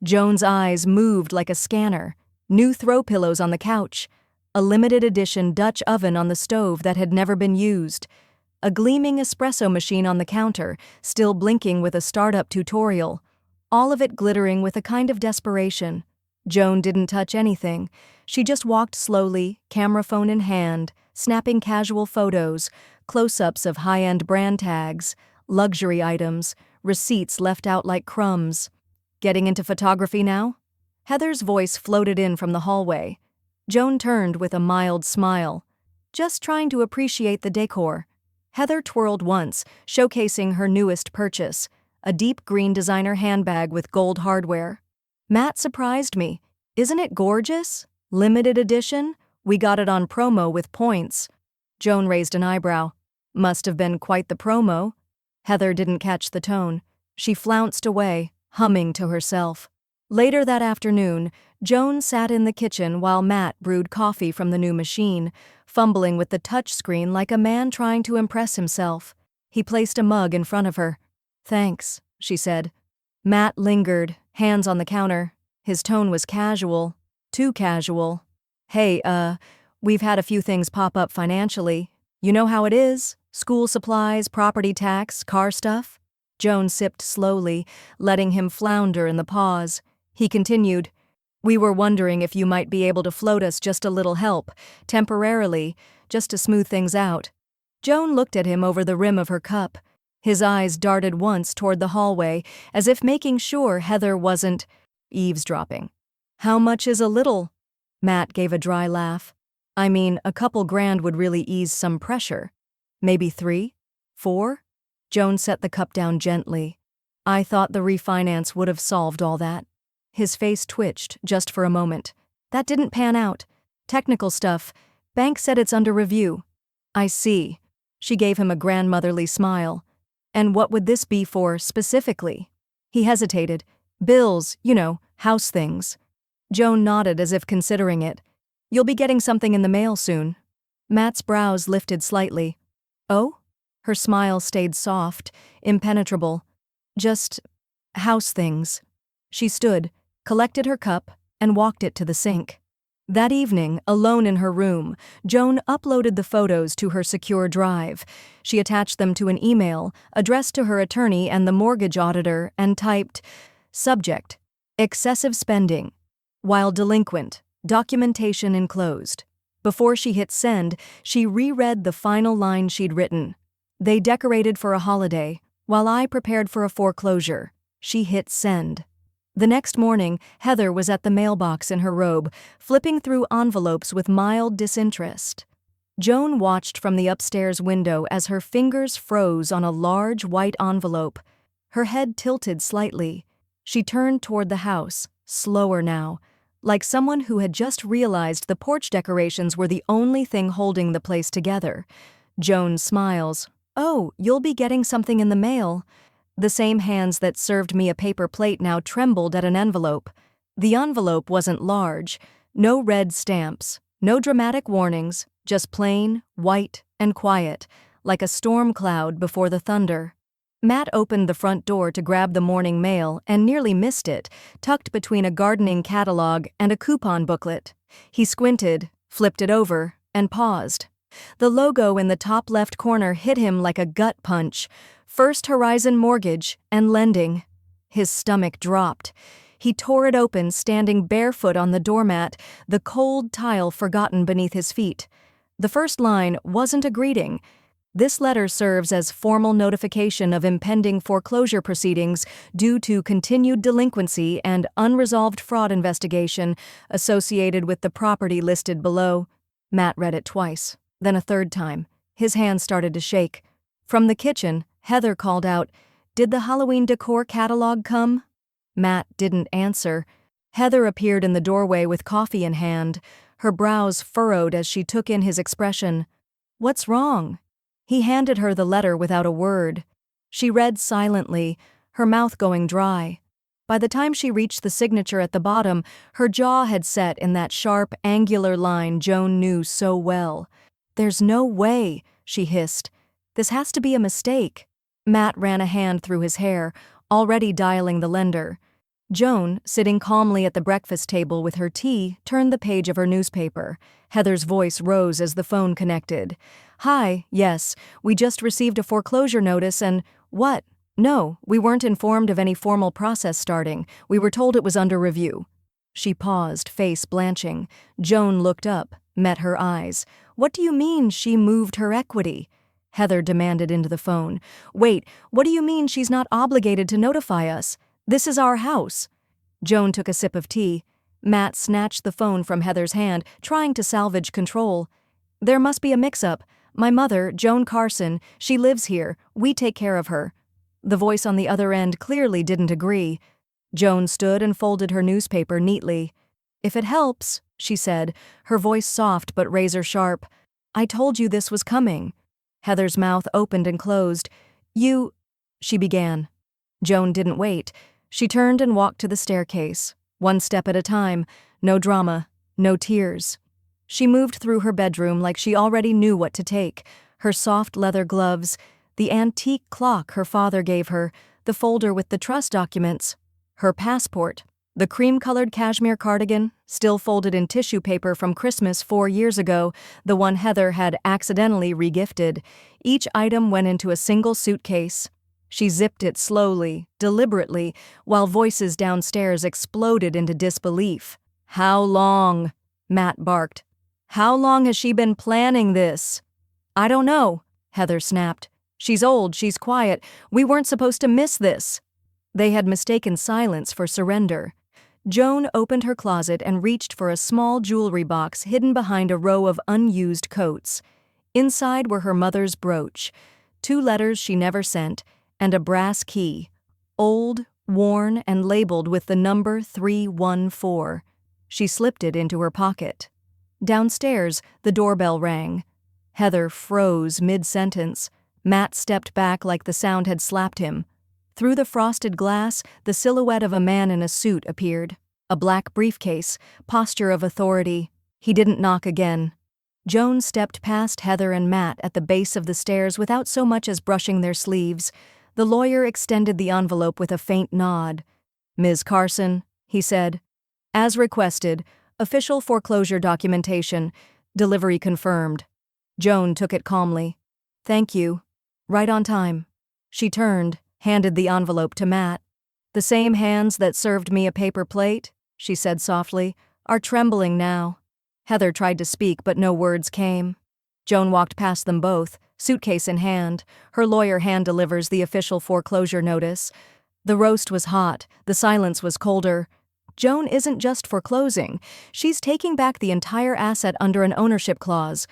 Joan's eyes moved like a scanner. New throw pillows on the couch. A limited edition Dutch oven on the stove that had never been used. A gleaming espresso machine on the counter, still blinking with a startup tutorial. All of it glittering with a kind of desperation. Joan didn't touch anything. She just walked slowly, camera phone in hand, snapping casual photos, close-ups of high-end brand tags, luxury items, receipts left out like crumbs. Getting into photography now? Heather's voice floated in from the hallway. Joan turned with a mild smile. Just trying to appreciate the decor. Heather twirled once, showcasing her newest purchase, a deep green designer handbag with gold hardware. Matt surprised me. Isn't it gorgeous? Limited edition? We got it on promo with points. Joan raised an eyebrow. Must have been quite the promo. Heather didn't catch the tone. She flounced away, humming to herself. Later that afternoon, Joan sat in the kitchen while Matt brewed coffee from the new machine, fumbling with the touchscreen like a man trying to impress himself. He placed a mug in front of her. "Thanks," she said. Matt lingered, hands on the counter. His tone was casual. Too casual. "Hey, we've had a few things pop up financially. You know how it is? School supplies, property tax, car stuff?" Joan sipped slowly, letting him flounder in the pause. He continued, "We were wondering if you might be able to float us just a little help, temporarily, just to smooth things out." Joan looked at him over the rim of her cup. His eyes darted once toward the hallway, as if making sure Heather wasn't eavesdropping. "How much is a little?" Matt gave a dry laugh. "I mean, a couple grand would really ease some pressure. Maybe 3? 4? Joan set the cup down gently. "I thought the refinance would have solved all that." His face twitched just for a moment. "That didn't pan out. Technical stuff. Bank said it's under review." "I see." She gave him a grandmotherly smile. "And what would this be for, specifically?" He hesitated. "Bills, house things." Joan nodded as if considering it. "You'll be getting something in the mail soon." Matt's brows lifted slightly. "Oh?" Her smile stayed soft, impenetrable. "Just house things." She stood, collected her cup, and walked it to the sink. That evening, alone in her room, Joan uploaded the photos to her secure drive. She attached them to an email, addressed to her attorney and the mortgage auditor, and typed, "Subject: excessive spending. While delinquent, documentation enclosed." Before she hit send, she reread the final line she'd written. "They decorated for a holiday, while I prepared for a foreclosure." She hit send. The next morning, Heather was at the mailbox in her robe, flipping through envelopes with mild disinterest. Joan watched from the upstairs window as her fingers froze on a large white envelope. Her head tilted slightly. She turned toward the house, slower now, like someone who had just realized the porch decorations were the only thing holding the place together. Joan smiles. "Oh, you'll be getting something in the mail." The same hands that served me a paper plate now trembled at an envelope. The envelope wasn't large. No red stamps. No dramatic warnings. Just plain, white, and quiet, like a storm cloud before the thunder. Matt opened the front door to grab the morning mail and nearly missed it, tucked between a gardening catalog and a coupon booklet. He squinted, flipped it over, and paused. The logo in the top left corner hit him like a gut punch. First Horizon Mortgage and Lending. His stomach dropped. He tore it open, standing barefoot on the doormat, the cold tile forgotten beneath his feet. The first line wasn't a greeting. "This letter serves as formal notification of impending foreclosure proceedings due to continued delinquency and unresolved fraud investigation associated with the property listed below." Matt read it twice, then a third time. His hands started to shake. From the kitchen, Heather called out, "Did the Halloween decor catalog come?" Matt didn't answer. Heather appeared in the doorway with coffee in hand, her brows furrowed as she took in his expression. "What's wrong?" He handed her the letter without a word. She read silently, her mouth going dry. By the time she reached the signature at the bottom, her jaw had set in that sharp, angular line Joan knew so well. "There's no way," she hissed. "This has to be a mistake." Matt ran a hand through his hair, already dialing the lender. Joan, sitting calmly at the breakfast table with her tea, turned the page of her newspaper. Heather's voice rose as the phone connected. "Hi, yes, we just received a foreclosure notice and—" "What? No, we weren't informed of any formal process starting. We were told it was under review." She paused, face blanching. Joan looked up, met her eyes. "What do you mean she moved her equity?" Heather demanded into the phone. "Wait, what do you mean she's not obligated to notify us? This is our house." Joan took a sip of tea. Matt snatched the phone from Heather's hand, trying to salvage control. "There must be a mix-up. My mother, Joan Carson, she lives here. We take care of her." The voice on the other end clearly didn't agree. Joan stood and folded her newspaper neatly. "If it helps," she said, her voice soft but razor-sharp, "I told you this was coming." Heather's mouth opened and closed. "You—" she began. Joan didn't wait. She turned and walked to the staircase. One step at a time. No drama. No tears. She moved through her bedroom like she already knew what to take. Her soft leather gloves, the antique clock her father gave her, the folder with the trust documents, her passport, the cream-colored cashmere cardigan, still folded in tissue paper from Christmas 4 years ago, the one Heather had accidentally regifted. Each item went into a single suitcase. She zipped it slowly, deliberately, while voices downstairs exploded into disbelief. "How long?" Matt barked. "How long has she been planning this?" "I don't know," Heather snapped. "She's old, she's quiet. We weren't supposed to miss this." They had mistaken silence for surrender. Joan opened her closet and reached for a small jewelry box hidden behind a row of unused coats. Inside were her mother's brooch, 2 letters she never sent, and a brass key, old, worn, and labeled with the number 314. She slipped it into her pocket. Downstairs, the doorbell rang. Heather froze mid-sentence. Matt stepped back like the sound had slapped him. Through the frosted glass, the silhouette of a man in a suit appeared. A black briefcase, posture of authority. He didn't knock again. Joan stepped past Heather and Matt at the base of the stairs without so much as brushing their sleeves. The lawyer extended the envelope with a faint nod. "Ms. Carson," he said. "As requested, official foreclosure documentation. Delivery confirmed." Joan took it calmly. "Thank you. Right on time." She turned, handed the envelope to Matt. "The same hands that served me a paper plate," she said softly, "are trembling now." Heather tried to speak, but no words came. Joan walked past them both, suitcase in hand. Her lawyer hand-delivers the official foreclosure notice. The roast was hot, the silence was colder. Joan isn't just foreclosing. She's taking back the entire asset under an ownership clause.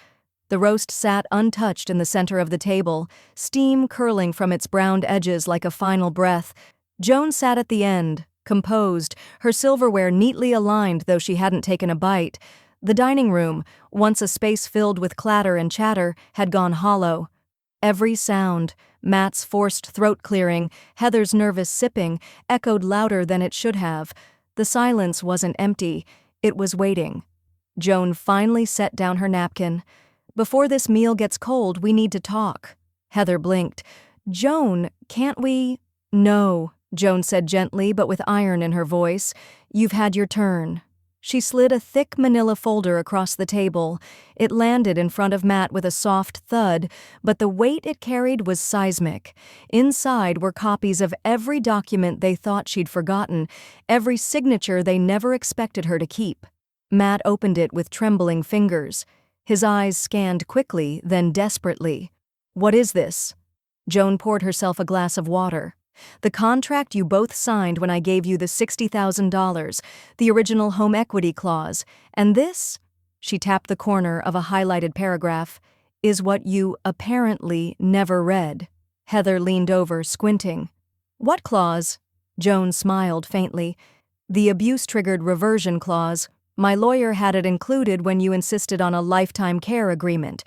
The roast sat untouched in the center of the table, steam curling from its browned edges like a final breath. Joan sat at the end, composed, her silverware neatly aligned though she hadn't taken a bite. The dining room, once a space filled with clatter and chatter, had gone hollow. Every sound, Matt's forced throat clearing, Heather's nervous sipping, echoed louder than it should have. The silence wasn't empty, it was waiting. Joan finally set down her napkin. "Before this meal gets cold, we need to talk." Heather blinked. "Joan, can't we—" "No," Joan said gently but with iron in her voice. "You've had your turn." She slid a thick manila folder across the table. It landed in front of Matt with a soft thud, but the weight it carried was seismic. Inside were copies of every document they thought she'd forgotten, every signature they never expected her to keep. Matt opened it with trembling fingers. His eyes scanned quickly, then desperately. "What is this?" Joan poured herself a glass of water. "The contract you both signed when I gave you the $60,000, the original home equity clause, and this," she tapped the corner of a highlighted paragraph, "is what you apparently never read." Heather leaned over, squinting. "What clause?" Joan smiled faintly. "The abuse-triggered reversion clause. My lawyer had it included when you insisted on a lifetime care agreement.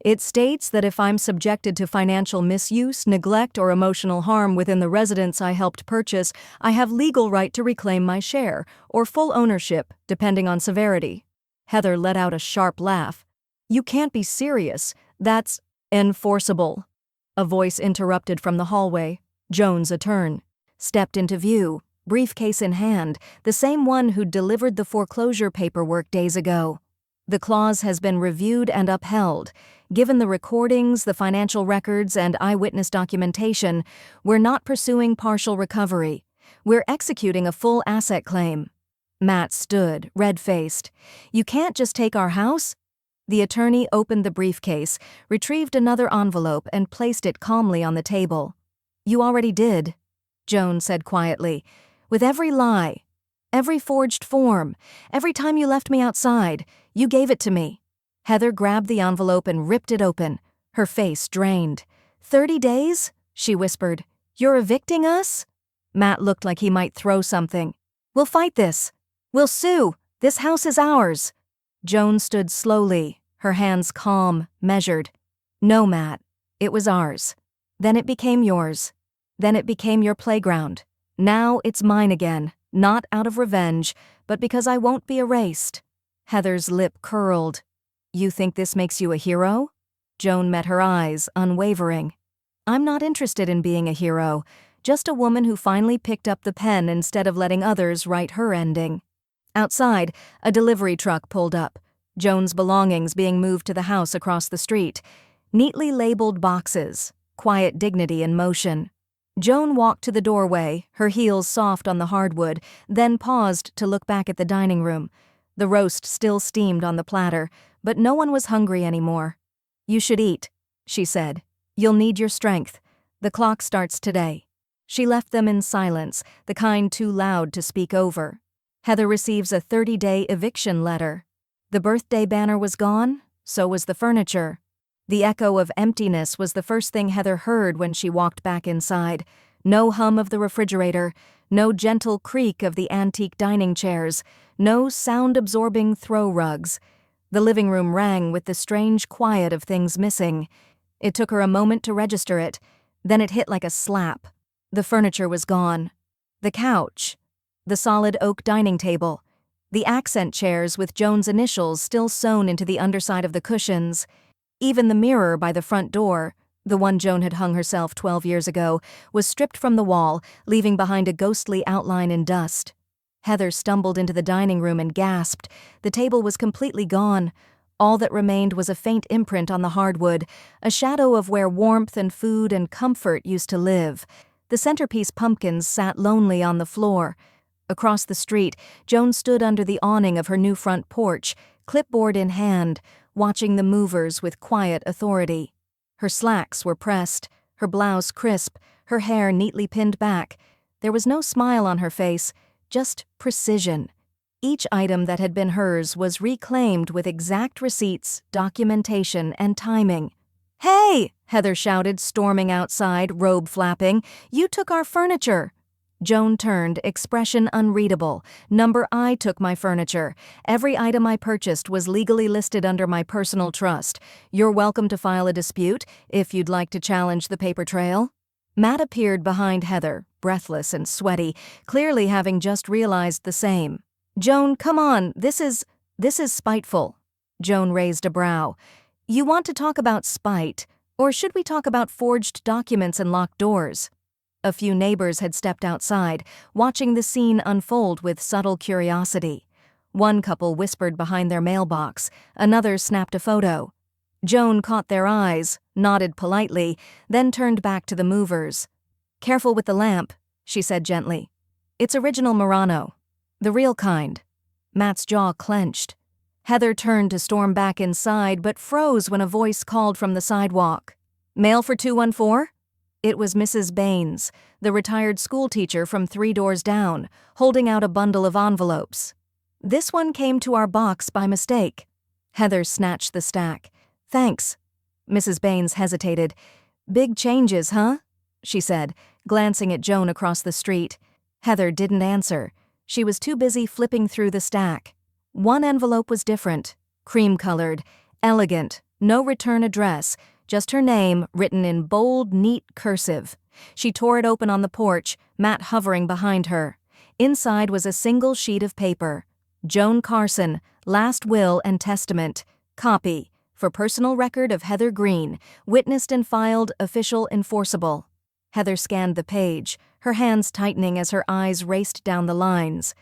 It states that if I'm subjected to financial misuse, neglect, or emotional harm within the residence I helped purchase, I have legal right to reclaim my share, or full ownership, depending on severity. Heather let out a sharp laugh. You can't be serious. That's enforceable. A voice interrupted from the hallway. Jones, a turn, stepped into view, briefcase in hand, the same one who'd delivered the foreclosure paperwork days ago. The clause has been reviewed and upheld. Given the recordings, the financial records, and eyewitness documentation, we're not pursuing partial recovery. We're executing a full asset claim. Matt stood, red-faced. You can't just take our house? The attorney opened the briefcase, retrieved another envelope, and placed it calmly on the table. You already did, Jones said quietly. With every lie, every forged form, every time you left me outside, you gave it to me. Heather grabbed the envelope and ripped it open, her face drained. 30 days? She whispered. You're evicting us? Matt looked like he might throw something. We'll fight this. We'll sue. This house is ours. Joan stood slowly, her hands calm, measured. No, Matt. It was ours. Then it became yours. Then it became your playground. Now it's mine again, not out of revenge, but because I won't be erased. Heather's lip curled. You think this makes you a hero? Joan met her eyes, unwavering. I'm not interested in being a hero, just a woman who finally picked up the pen instead of letting others write her ending. Outside, a delivery truck pulled up, Joan's belongings being moved to the house across the street. Neatly labeled boxes, quiet dignity in motion. Joan walked to the doorway, her heels soft on the hardwood, then paused to look back at the dining room. The roast still steamed on the platter, but no one was hungry anymore. You should eat, she said. You'll need your strength. The clock starts today. She left them in silence, the kind too loud to speak over. Heather receives a 30-day eviction letter. The birthday banner was gone, so was the furniture. The echo of emptiness was the first thing Heather heard when she walked back inside. No hum of the refrigerator, no gentle creak of the antique dining chairs, no sound-absorbing throw rugs. The living room rang with the strange quiet of things missing. It took her a moment to register it, then it hit like a slap. The furniture was gone. The couch, the solid oak dining table, the accent chairs with Joan's initials still sewn into the underside of the cushions. Even the mirror by the front door, the one Joan had hung herself 12 years ago, was stripped from the wall, leaving behind a ghostly outline in dust. Heather stumbled into the dining room and gasped. The table was completely gone. All that remained was a faint imprint on the hardwood, a shadow of where warmth and food and comfort used to live. The centerpiece pumpkins sat lonely on the floor. Across the street, Joan stood under the awning of her new front porch, clipboard in hand, watching the movers with quiet authority. Her slacks were pressed, her blouse crisp, her hair neatly pinned back. There was no smile on her face, just precision. Each item that had been hers was reclaimed with exact receipts, documentation, and timing. "Hey!" Heather shouted, storming outside, robe flapping. "You took our furniture!" Joan turned, expression unreadable. I took my furniture. Every item I purchased was legally listed under my personal trust. You're welcome to file a dispute, if you'd like to challenge the paper trail. Matt appeared behind Heather, breathless and sweaty, clearly having just realized the same. "Joan, come on, this is spiteful." Joan raised a brow. "You want to talk about spite, or should we talk about forged documents and locked doors?" A few neighbors had stepped outside, watching the scene unfold with subtle curiosity. One couple whispered behind their mailbox, another snapped a photo. Joan caught their eyes, nodded politely, then turned back to the movers. "Careful with the lamp," she said gently. "It's original Murano. The real kind." Matt's jaw clenched. Heather turned to storm back inside, but froze when a voice called from the sidewalk. "Mail for 214?" It was Mrs. Baines, the retired schoolteacher from 3 doors down, holding out a bundle of envelopes. "This one came to our box by mistake." Heather snatched the stack. "Thanks." Mrs. Baines hesitated. "Big changes, huh?" she said, glancing at Joan across the street. Heather didn't answer. She was too busy flipping through the stack. One envelope was different, cream-colored, elegant, No return address, just her name written in bold, neat cursive. She tore it open on the porch, Matt hovering behind her. Inside was a single sheet of paper. Joan Carson, last will and testament. Copy. For personal record of Heather Green, witnessed and filed, official, enforceable. Heather scanned the page, her hands tightening as her eyes raced down the lines.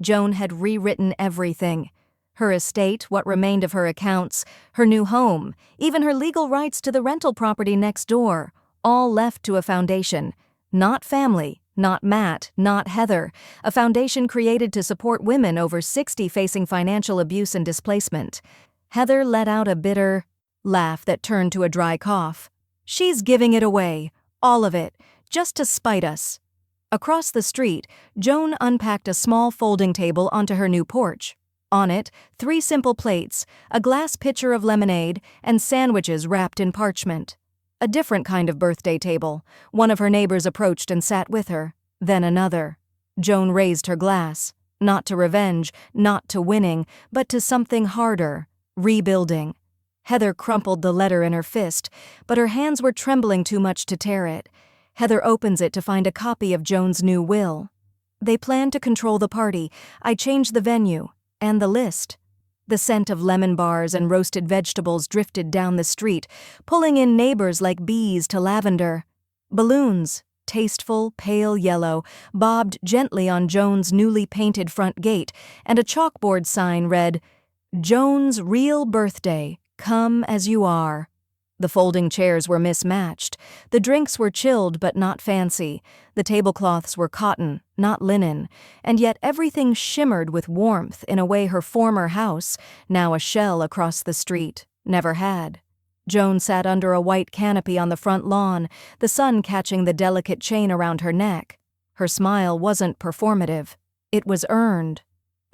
Joan had rewritten everything. Her estate, what remained of her accounts, her new home, even her legal rights to the rental property next door, all left to a foundation. Not family, not Matt, not Heather. A foundation created to support women over 60 facing financial abuse and displacement. Heather let out a bitter laugh that turned to a dry cough. She's giving it away, all of it, just to spite us. Across the street, Joan unpacked a small folding table onto her new porch. On it, 3 simple plates, a glass pitcher of lemonade, and sandwiches wrapped in parchment. A different kind of birthday table. One of her neighbors approached and sat with her. Then another. Joan raised her glass. Not to revenge, not to winning, but to something harder. Rebuilding. Heather crumpled the letter in her fist, but her hands were trembling too much to tear it. Heather opens it to find a copy of Joan's new will. They planned to control the party. I changed the venue. And the list. The scent of lemon bars and roasted vegetables drifted down the street, pulling in neighbors like bees to lavender. Balloons, tasteful, pale yellow, bobbed gently on Joan's newly painted front gate, and a chalkboard sign read, "Joan's real birthday, come as you are." The folding chairs were mismatched. The drinks were chilled but not fancy. The tablecloths were cotton, not linen, and yet everything shimmered with warmth in a way her former house, now a shell across the street, never had. Joan sat under a white canopy on the front lawn, the sun catching the delicate chain around her neck. Her smile wasn't performative. It was earned.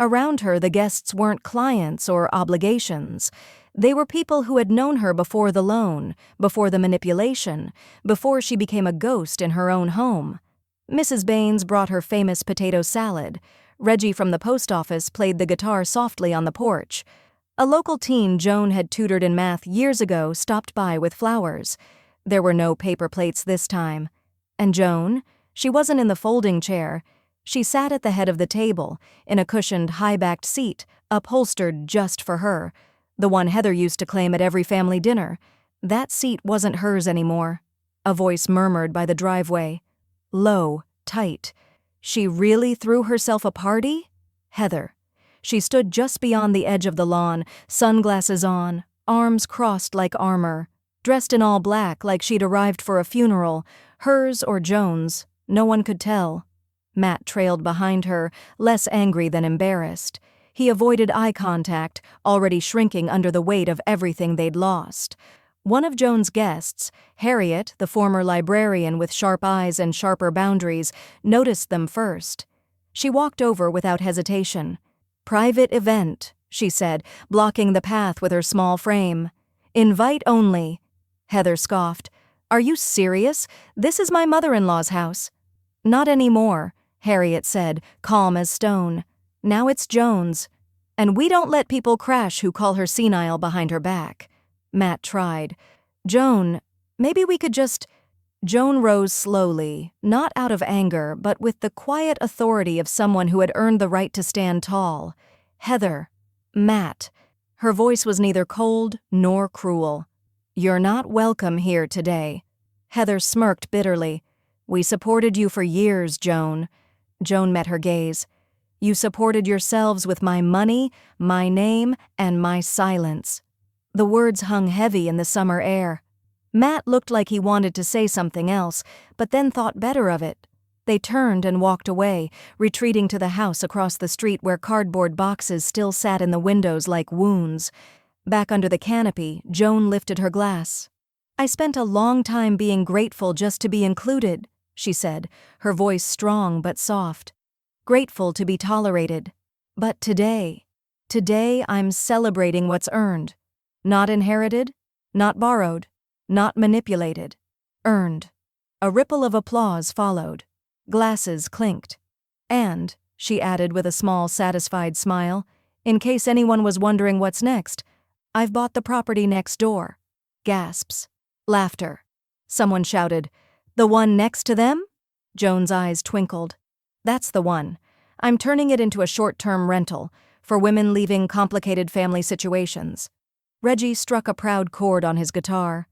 Around her, the guests weren't clients or obligations. They were people who had known her before the loan, before the manipulation, before she became a ghost in her own home. Mrs. Baines brought her famous potato salad. Reggie from the post office played the guitar softly on the porch. A local teen Joan had tutored in math years ago stopped by with flowers. There were no paper plates this time. And Joan? She wasn't in the folding chair. She sat at the head of the table, in a cushioned, high-backed seat, upholstered just for her. The one Heather used to claim at every family dinner. That seat wasn't hers anymore. A voice murmured by the driveway. Low, tight. She really threw herself a party? Heather. She stood just beyond the edge of the lawn, sunglasses on, arms crossed like armor, dressed in all black like she'd arrived for a funeral, hers or Joan's, no one could tell. Matt trailed behind her, less angry than embarrassed. He avoided eye contact, already shrinking under the weight of everything they'd lost. One of Joan's guests, Harriet, the former librarian with sharp eyes and sharper boundaries, noticed them first. She walked over without hesitation. "Private event," she said, blocking the path with her small frame. "Invite only." Heather scoffed. "Are you serious? This is my mother-in-law's house." "Not anymore," Harriet said, calm as stone. "Now it's Joan's. And we don't let people crash who call her senile behind her back." Matt tried. "Joan, maybe we could just—" Joan rose slowly, not out of anger, but with the quiet authority of someone who had earned the right to stand tall. "Heather. Matt." Her voice was neither cold nor cruel. "You're not welcome here today." Heather smirked bitterly. "We supported you for years, Joan." Joan met her gaze. "You supported yourselves with my money, my name, and my silence." The words hung heavy in the summer air. Matt looked like he wanted to say something else, but then thought better of it. They turned and walked away, retreating to the house across the street where cardboard boxes still sat in the windows like wounds. Back under the canopy, Joan lifted her glass. "I spent a long time being grateful just to be included," she said, her voice strong but soft. "Grateful to be tolerated. But today I'm celebrating what's earned. Not inherited, not borrowed, not manipulated. Earned." A ripple of applause followed. Glasses clinked. "And," she added with a small, satisfied smile, "in case anyone was wondering what's next, I've bought the property next door. Gasps. Laughter. Someone shouted, The one next to them? Joan's eyes twinkled. That's the one. I'm turning it into a short-term rental for women leaving complicated family situations. Reggie struck a proud chord on his guitar.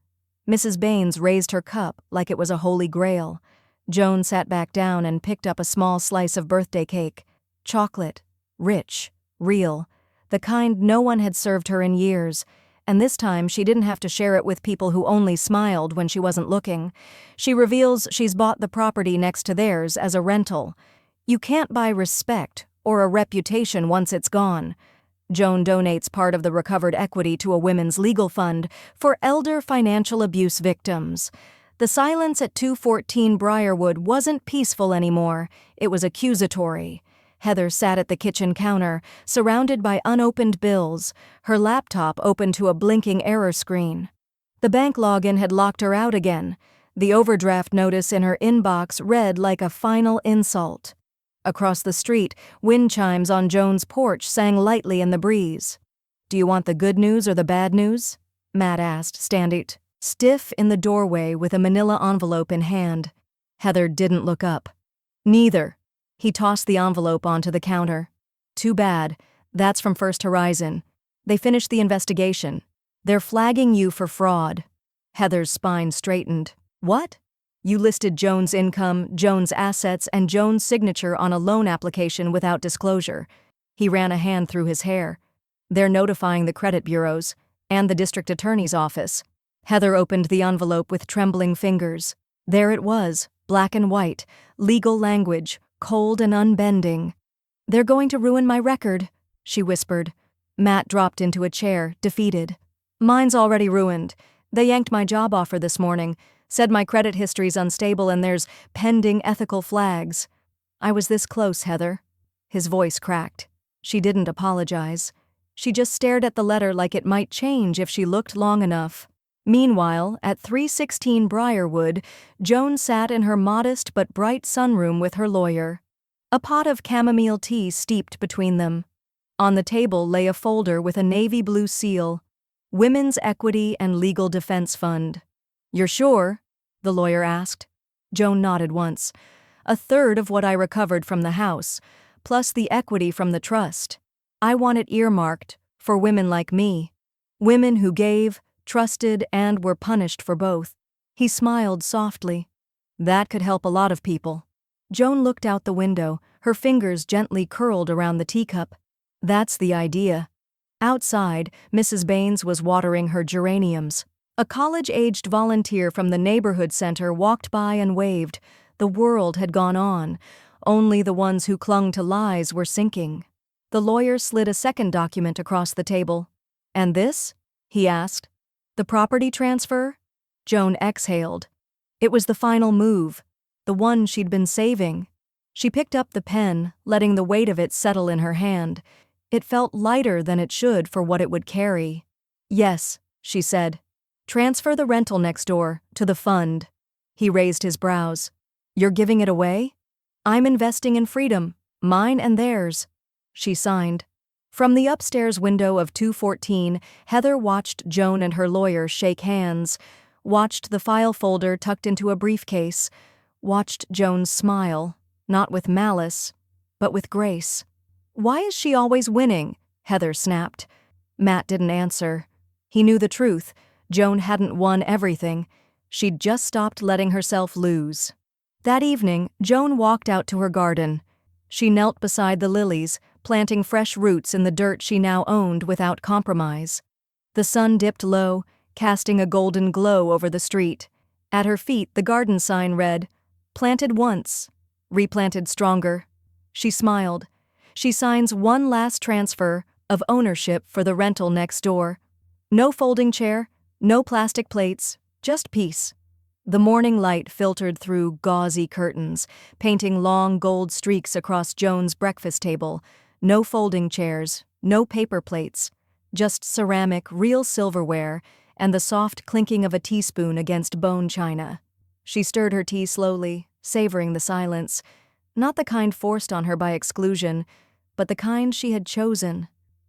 Mrs. Baines raised her cup like it was a holy grail. Joan sat back down and picked up a small slice of birthday cake. Chocolate. Rich. Real. The kind no one had served her in years. And this time she didn't have to share it with people who only smiled when she wasn't looking. She reveals she's bought the property next to theirs as a rental. You can't buy respect or a reputation once it's gone. Joan donates part of the recovered equity to a women's legal fund for elder financial abuse victims. The silence at 214 Briarwood wasn't peaceful anymore. It was accusatory. Heather sat at the kitchen counter, surrounded by unopened bills, her laptop open to a blinking error screen. The bank login had locked her out again. The overdraft notice in her inbox read like a final insult. Across the street, wind chimes on Joan's porch sang lightly in the breeze. "Do you want the good news or the bad news?" Matt asked, standing stiff in the doorway with a manila envelope in hand. Heather didn't look up. "Neither." He tossed the envelope onto the counter. "Too bad. That's from First Horizon. They finished the investigation. They're flagging you for fraud." Heather's spine straightened. "What?" "You listed Joan's income, Joan's assets, and Joan's signature on a loan application without disclosure." He ran a hand through his hair. "They're notifying the credit bureaus and the district attorney's office." Heather opened the envelope with trembling fingers. There it was, black and white, legal language, cold and unbending. "They're going to ruin my record," she whispered. Matt dropped into a chair, defeated. "Mine's already ruined. They yanked my job offer this morning, said my credit history's unstable and there's pending ethical flags." "I was this close, Heather." His voice cracked. She didn't apologize. She just stared at the letter like it might change if she looked long enough. Meanwhile, at 316 Briarwood, Joan sat in her modest but bright sunroom with her lawyer. A pot of chamomile tea steeped between them. On the table lay a folder with a navy blue seal. Women's Equity and Legal Defense Fund. "You're sure?" the lawyer asked. Joan nodded once. "A third of what I recovered from the house, plus the equity from the trust. I want it earmarked for women like me. Women who gave, trusted, and were punished for both." He smiled softly. "That could help a lot of people." Joan looked out the window, her fingers gently curled around the teacup. "That's the idea." Outside, Mrs. Baines was watering her geraniums. A college-aged volunteer from the neighborhood center walked by and waved. The world had gone on. Only the ones who clung to lies were sinking. The lawyer slid a second document across the table. "And this?" he asked. "The property transfer?" Joan exhaled. It was the final move, the one she'd been saving. She picked up the pen, letting the weight of it settle in her hand. It felt lighter than it should for what it would carry. "Yes," she said. "Transfer the rental next door to the fund." He raised his brows. "You're giving it away?" "I'm investing in freedom, mine and theirs." She signed. From the upstairs window of 214, Heather watched Joan and her lawyer shake hands, watched the file folder tucked into a briefcase, watched Joan smile, not with malice, but with grace. "Why is she always winning?" Heather snapped. Matt didn't answer. He knew the truth. Joan hadn't won everything. She'd just stopped letting herself lose. That evening, Joan walked out to her garden. She knelt beside the lilies, planting fresh roots in the dirt she now owned without compromise. The sun dipped low, casting a golden glow over the street. At her feet, the garden sign read, "Planted once, replanted stronger." She smiled. She signs one last transfer of ownership for the rental next door. No folding chair, no plastic plates, just peace. The morning light filtered through gauzy curtains, painting long gold streaks across Joan's breakfast table. No folding chairs, no paper plates, just ceramic, real silverware, and the soft clinking of a teaspoon against bone china. She stirred her tea slowly, savoring the silence, not the kind forced on her by exclusion, but the kind she had chosen.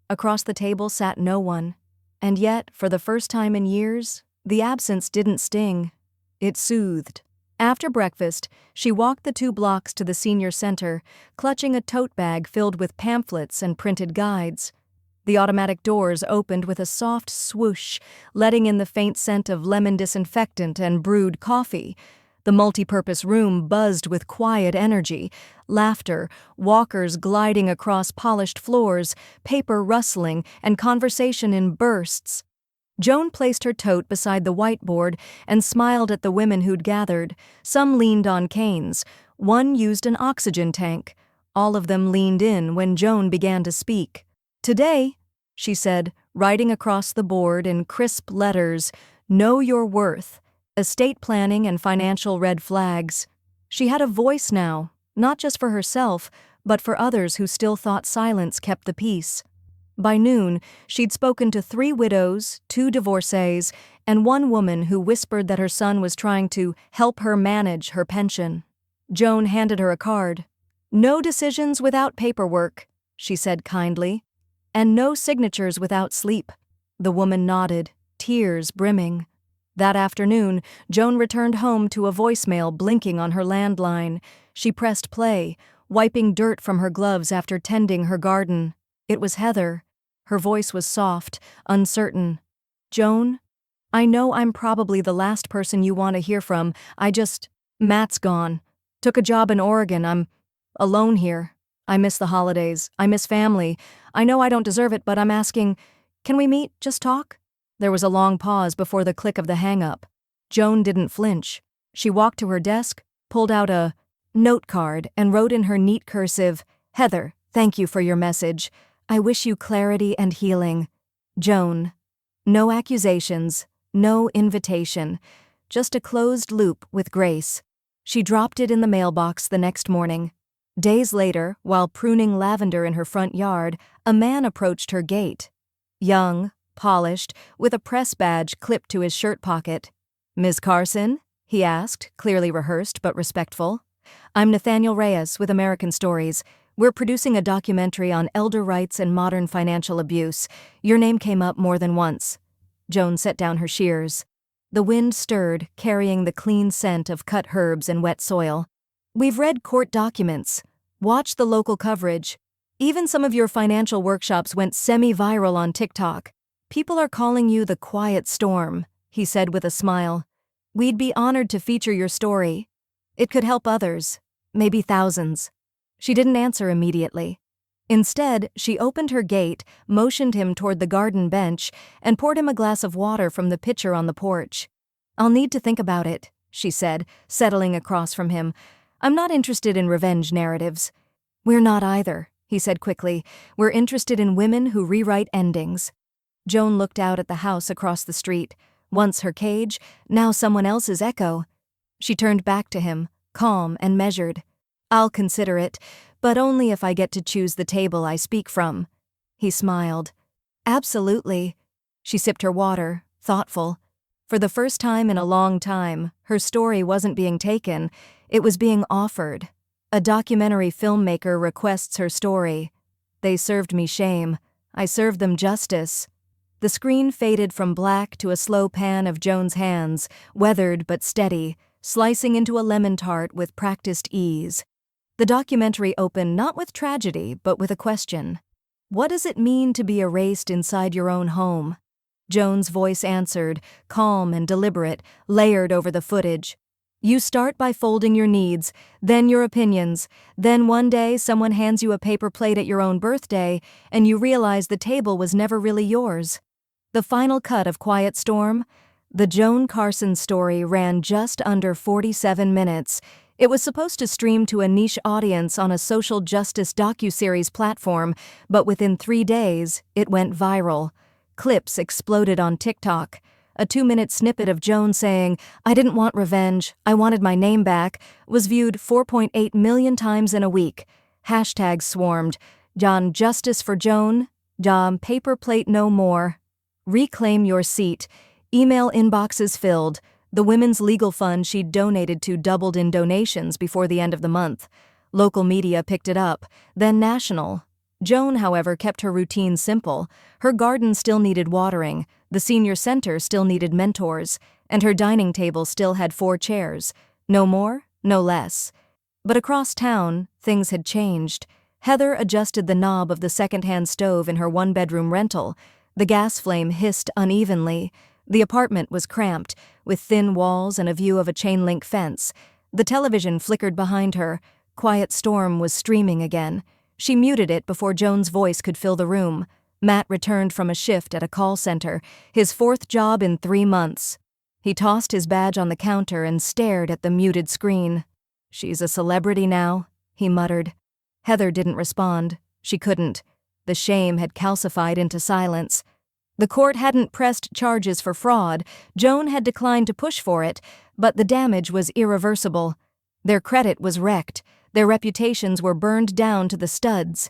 Across the table sat no one. And yet, for the first time in years, the absence didn't sting. It soothed. After breakfast, she walked the 2 blocks to the senior center, clutching a tote bag filled with pamphlets and printed guides. The automatic doors opened with a soft swoosh, letting in the faint scent of lemon disinfectant and brewed coffee. The multipurpose room buzzed with quiet energy, laughter, walkers gliding across polished floors, paper rustling, and conversation in bursts. Joan placed her tote beside the whiteboard and smiled at the women who'd gathered. Some leaned on canes. One used an oxygen tank. All of them leaned in when Joan began to speak. "Today," she said, writing across the board in crisp letters, "Know your worth. Estate planning and financial red flags." She had a voice now, not just for herself, but for others who still thought silence kept the peace. By noon, she'd spoken to 3 widows, 2 divorcees, and 1 woman who whispered that her son was trying to help her manage her pension. Joan handed her a card. "No decisions without paperwork," she said kindly. "And no signatures without sleep." The woman nodded, tears brimming. That afternoon, Joan returned home to a voicemail blinking on her landline. She pressed play, wiping dirt from her gloves after tending her garden. It was Heather. Her voice was soft, uncertain. "Joan, I know I'm probably the last person you want to hear from. Matt's gone. Took a job in Oregon. I'm alone here. I miss the holidays. I miss family. I know I don't deserve it, but I'm asking, can we meet, just talk?" There was a long pause before the click of the hang-up. Joan didn't flinch. She walked to her desk, pulled out a note card, and wrote in her neat cursive, "Heather, thank you for your message. I wish you clarity and healing. Joan." No accusations, no invitation, just a closed loop with grace. She dropped it in the mailbox the next morning. Days later, while pruning lavender in her front yard, a man approached her gate. Young, polished, with a press badge clipped to his shirt pocket. "Ms. Carson?" he asked, clearly rehearsed but respectful. "I'm Nathaniel Reyes with American Stories. We're producing a documentary on elder rights and modern financial abuse. Your name came up more than once." Joan set down her shears. The wind stirred, carrying the clean scent of cut herbs and wet soil. "We've read court documents, watched the local coverage. Even some of your financial workshops went semi-viral on TikTok. People are calling you the quiet storm," he said with a smile. "We'd be honored to feature your story. It could help others, maybe thousands." She didn't answer immediately. Instead, she opened her gate, motioned him toward the garden bench, and poured him a glass of water from the pitcher on the porch. "I'll need to think about it," she said, settling across from him. "I'm not interested in revenge narratives." "We're not either," he said quickly. "We're interested in women who rewrite endings." Joan looked out at the house across the street. Once her cage, now someone else's echo. She turned back to him, calm and measured. "I'll consider it, but only if I get to choose the table I speak from." He smiled. "Absolutely." She sipped her water, thoughtful. For the first time in a long time, her story wasn't being taken, it was being offered. A documentary filmmaker requests her story. "They served me shame. I served them justice." The screen faded from black to a slow pan of Joan's hands, weathered but steady, slicing into a lemon tart with practiced ease. The documentary opened not with tragedy, but with a question. What does it mean to be erased inside your own home? Joan's voice answered, calm and deliberate, layered over the footage. "You start by folding your needs, then your opinions, then one day someone hands you a paper plate at your own birthday, and you realize the table was never really yours." The final cut of Quiet Storm, the Joan Carson story, ran just under 47 minutes. It was supposed to stream to a niche audience on a social justice docuseries platform, but within 3 days, it went viral. Clips exploded on TikTok. A 2-minute snippet of Joan saying, "I didn't want revenge, I wanted my name back," was viewed 4.8 million times in a week. Hashtags swarmed. "John Justice for Joan," "John Paper Plate No More," "Reclaim Your Seat," email inboxes filled. The women's legal fund she'd donated to doubled in donations before the end of the month. Local media picked it up, then national. Joan, however, kept her routine simple. Her garden still needed watering, the senior center still needed mentors, and her dining table still had 4 chairs. No more, no less. But across town, things had changed. Heather adjusted the knob of the second-hand stove in her 1-bedroom rental. The gas flame hissed unevenly. The apartment was cramped, with thin walls and a view of a chain-link fence. The television flickered behind her. Quiet Storm was streaming again. She muted it before Joan's voice could fill the room. Matt returned from a shift at a call center, his 4th job in 3 months. He tossed his badge on the counter and stared at the muted screen. "She's a celebrity now," he muttered. Heather didn't respond. She couldn't. The shame had calcified into silence. The court hadn't pressed charges for fraud. Joan had declined to push for it, but the damage was irreversible. Their credit was wrecked. Their reputations were burned down to the studs.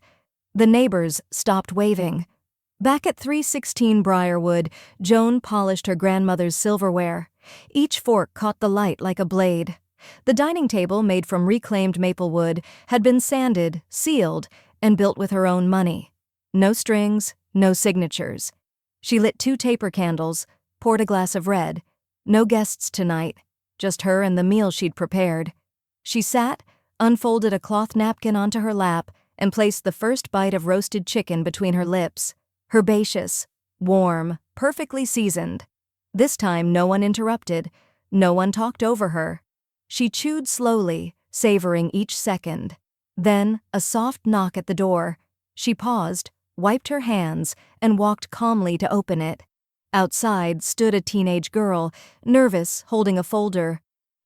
The neighbors stopped waving. Back at 316 Briarwood, Joan polished her grandmother's silverware. Each fork caught the light like a blade. The dining table, made from reclaimed maple wood, had been sanded, sealed, and built with her own money. No strings, no signatures. She lit 2 taper candles, poured a glass of red. No guests tonight, just her and the meal she'd prepared. She sat, unfolded a cloth napkin onto her lap, and placed the first bite of roasted chicken between her lips. Herbaceous, warm, perfectly seasoned. This time no one interrupted. No one talked over her. She chewed slowly, savoring each second. Then a soft knock at the door. She paused, wiped her hands, and walked calmly to open it. Outside stood a teenage girl, nervous, holding a folder.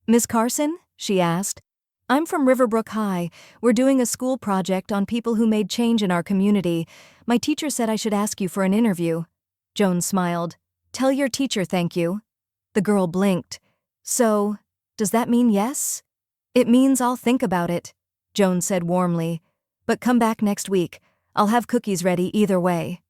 "Miss Carson?" she asked. "I'm from Riverbrook High. We're doing a school project on people who made change in our community. My teacher said I should ask you for an interview." Joan smiled. "Tell your teacher thank you." The girl blinked. "So, does that mean yes?" "It means I'll think about it," Joan said warmly. "But come back next week. I'll have cookies ready either way."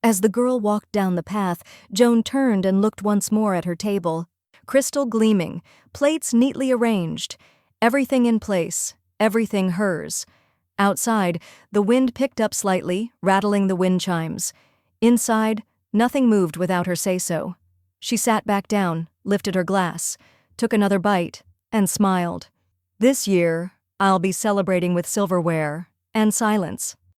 As the girl walked down the path, Joan turned and looked once more at her table. Crystal gleaming, plates neatly arranged. Everything in place, everything hers. Outside, the wind picked up slightly, rattling the wind chimes. Inside, nothing moved without her say-so. She sat back down, lifted her glass, took another bite, and smiled. "This year, I'll be celebrating with silverware and silence."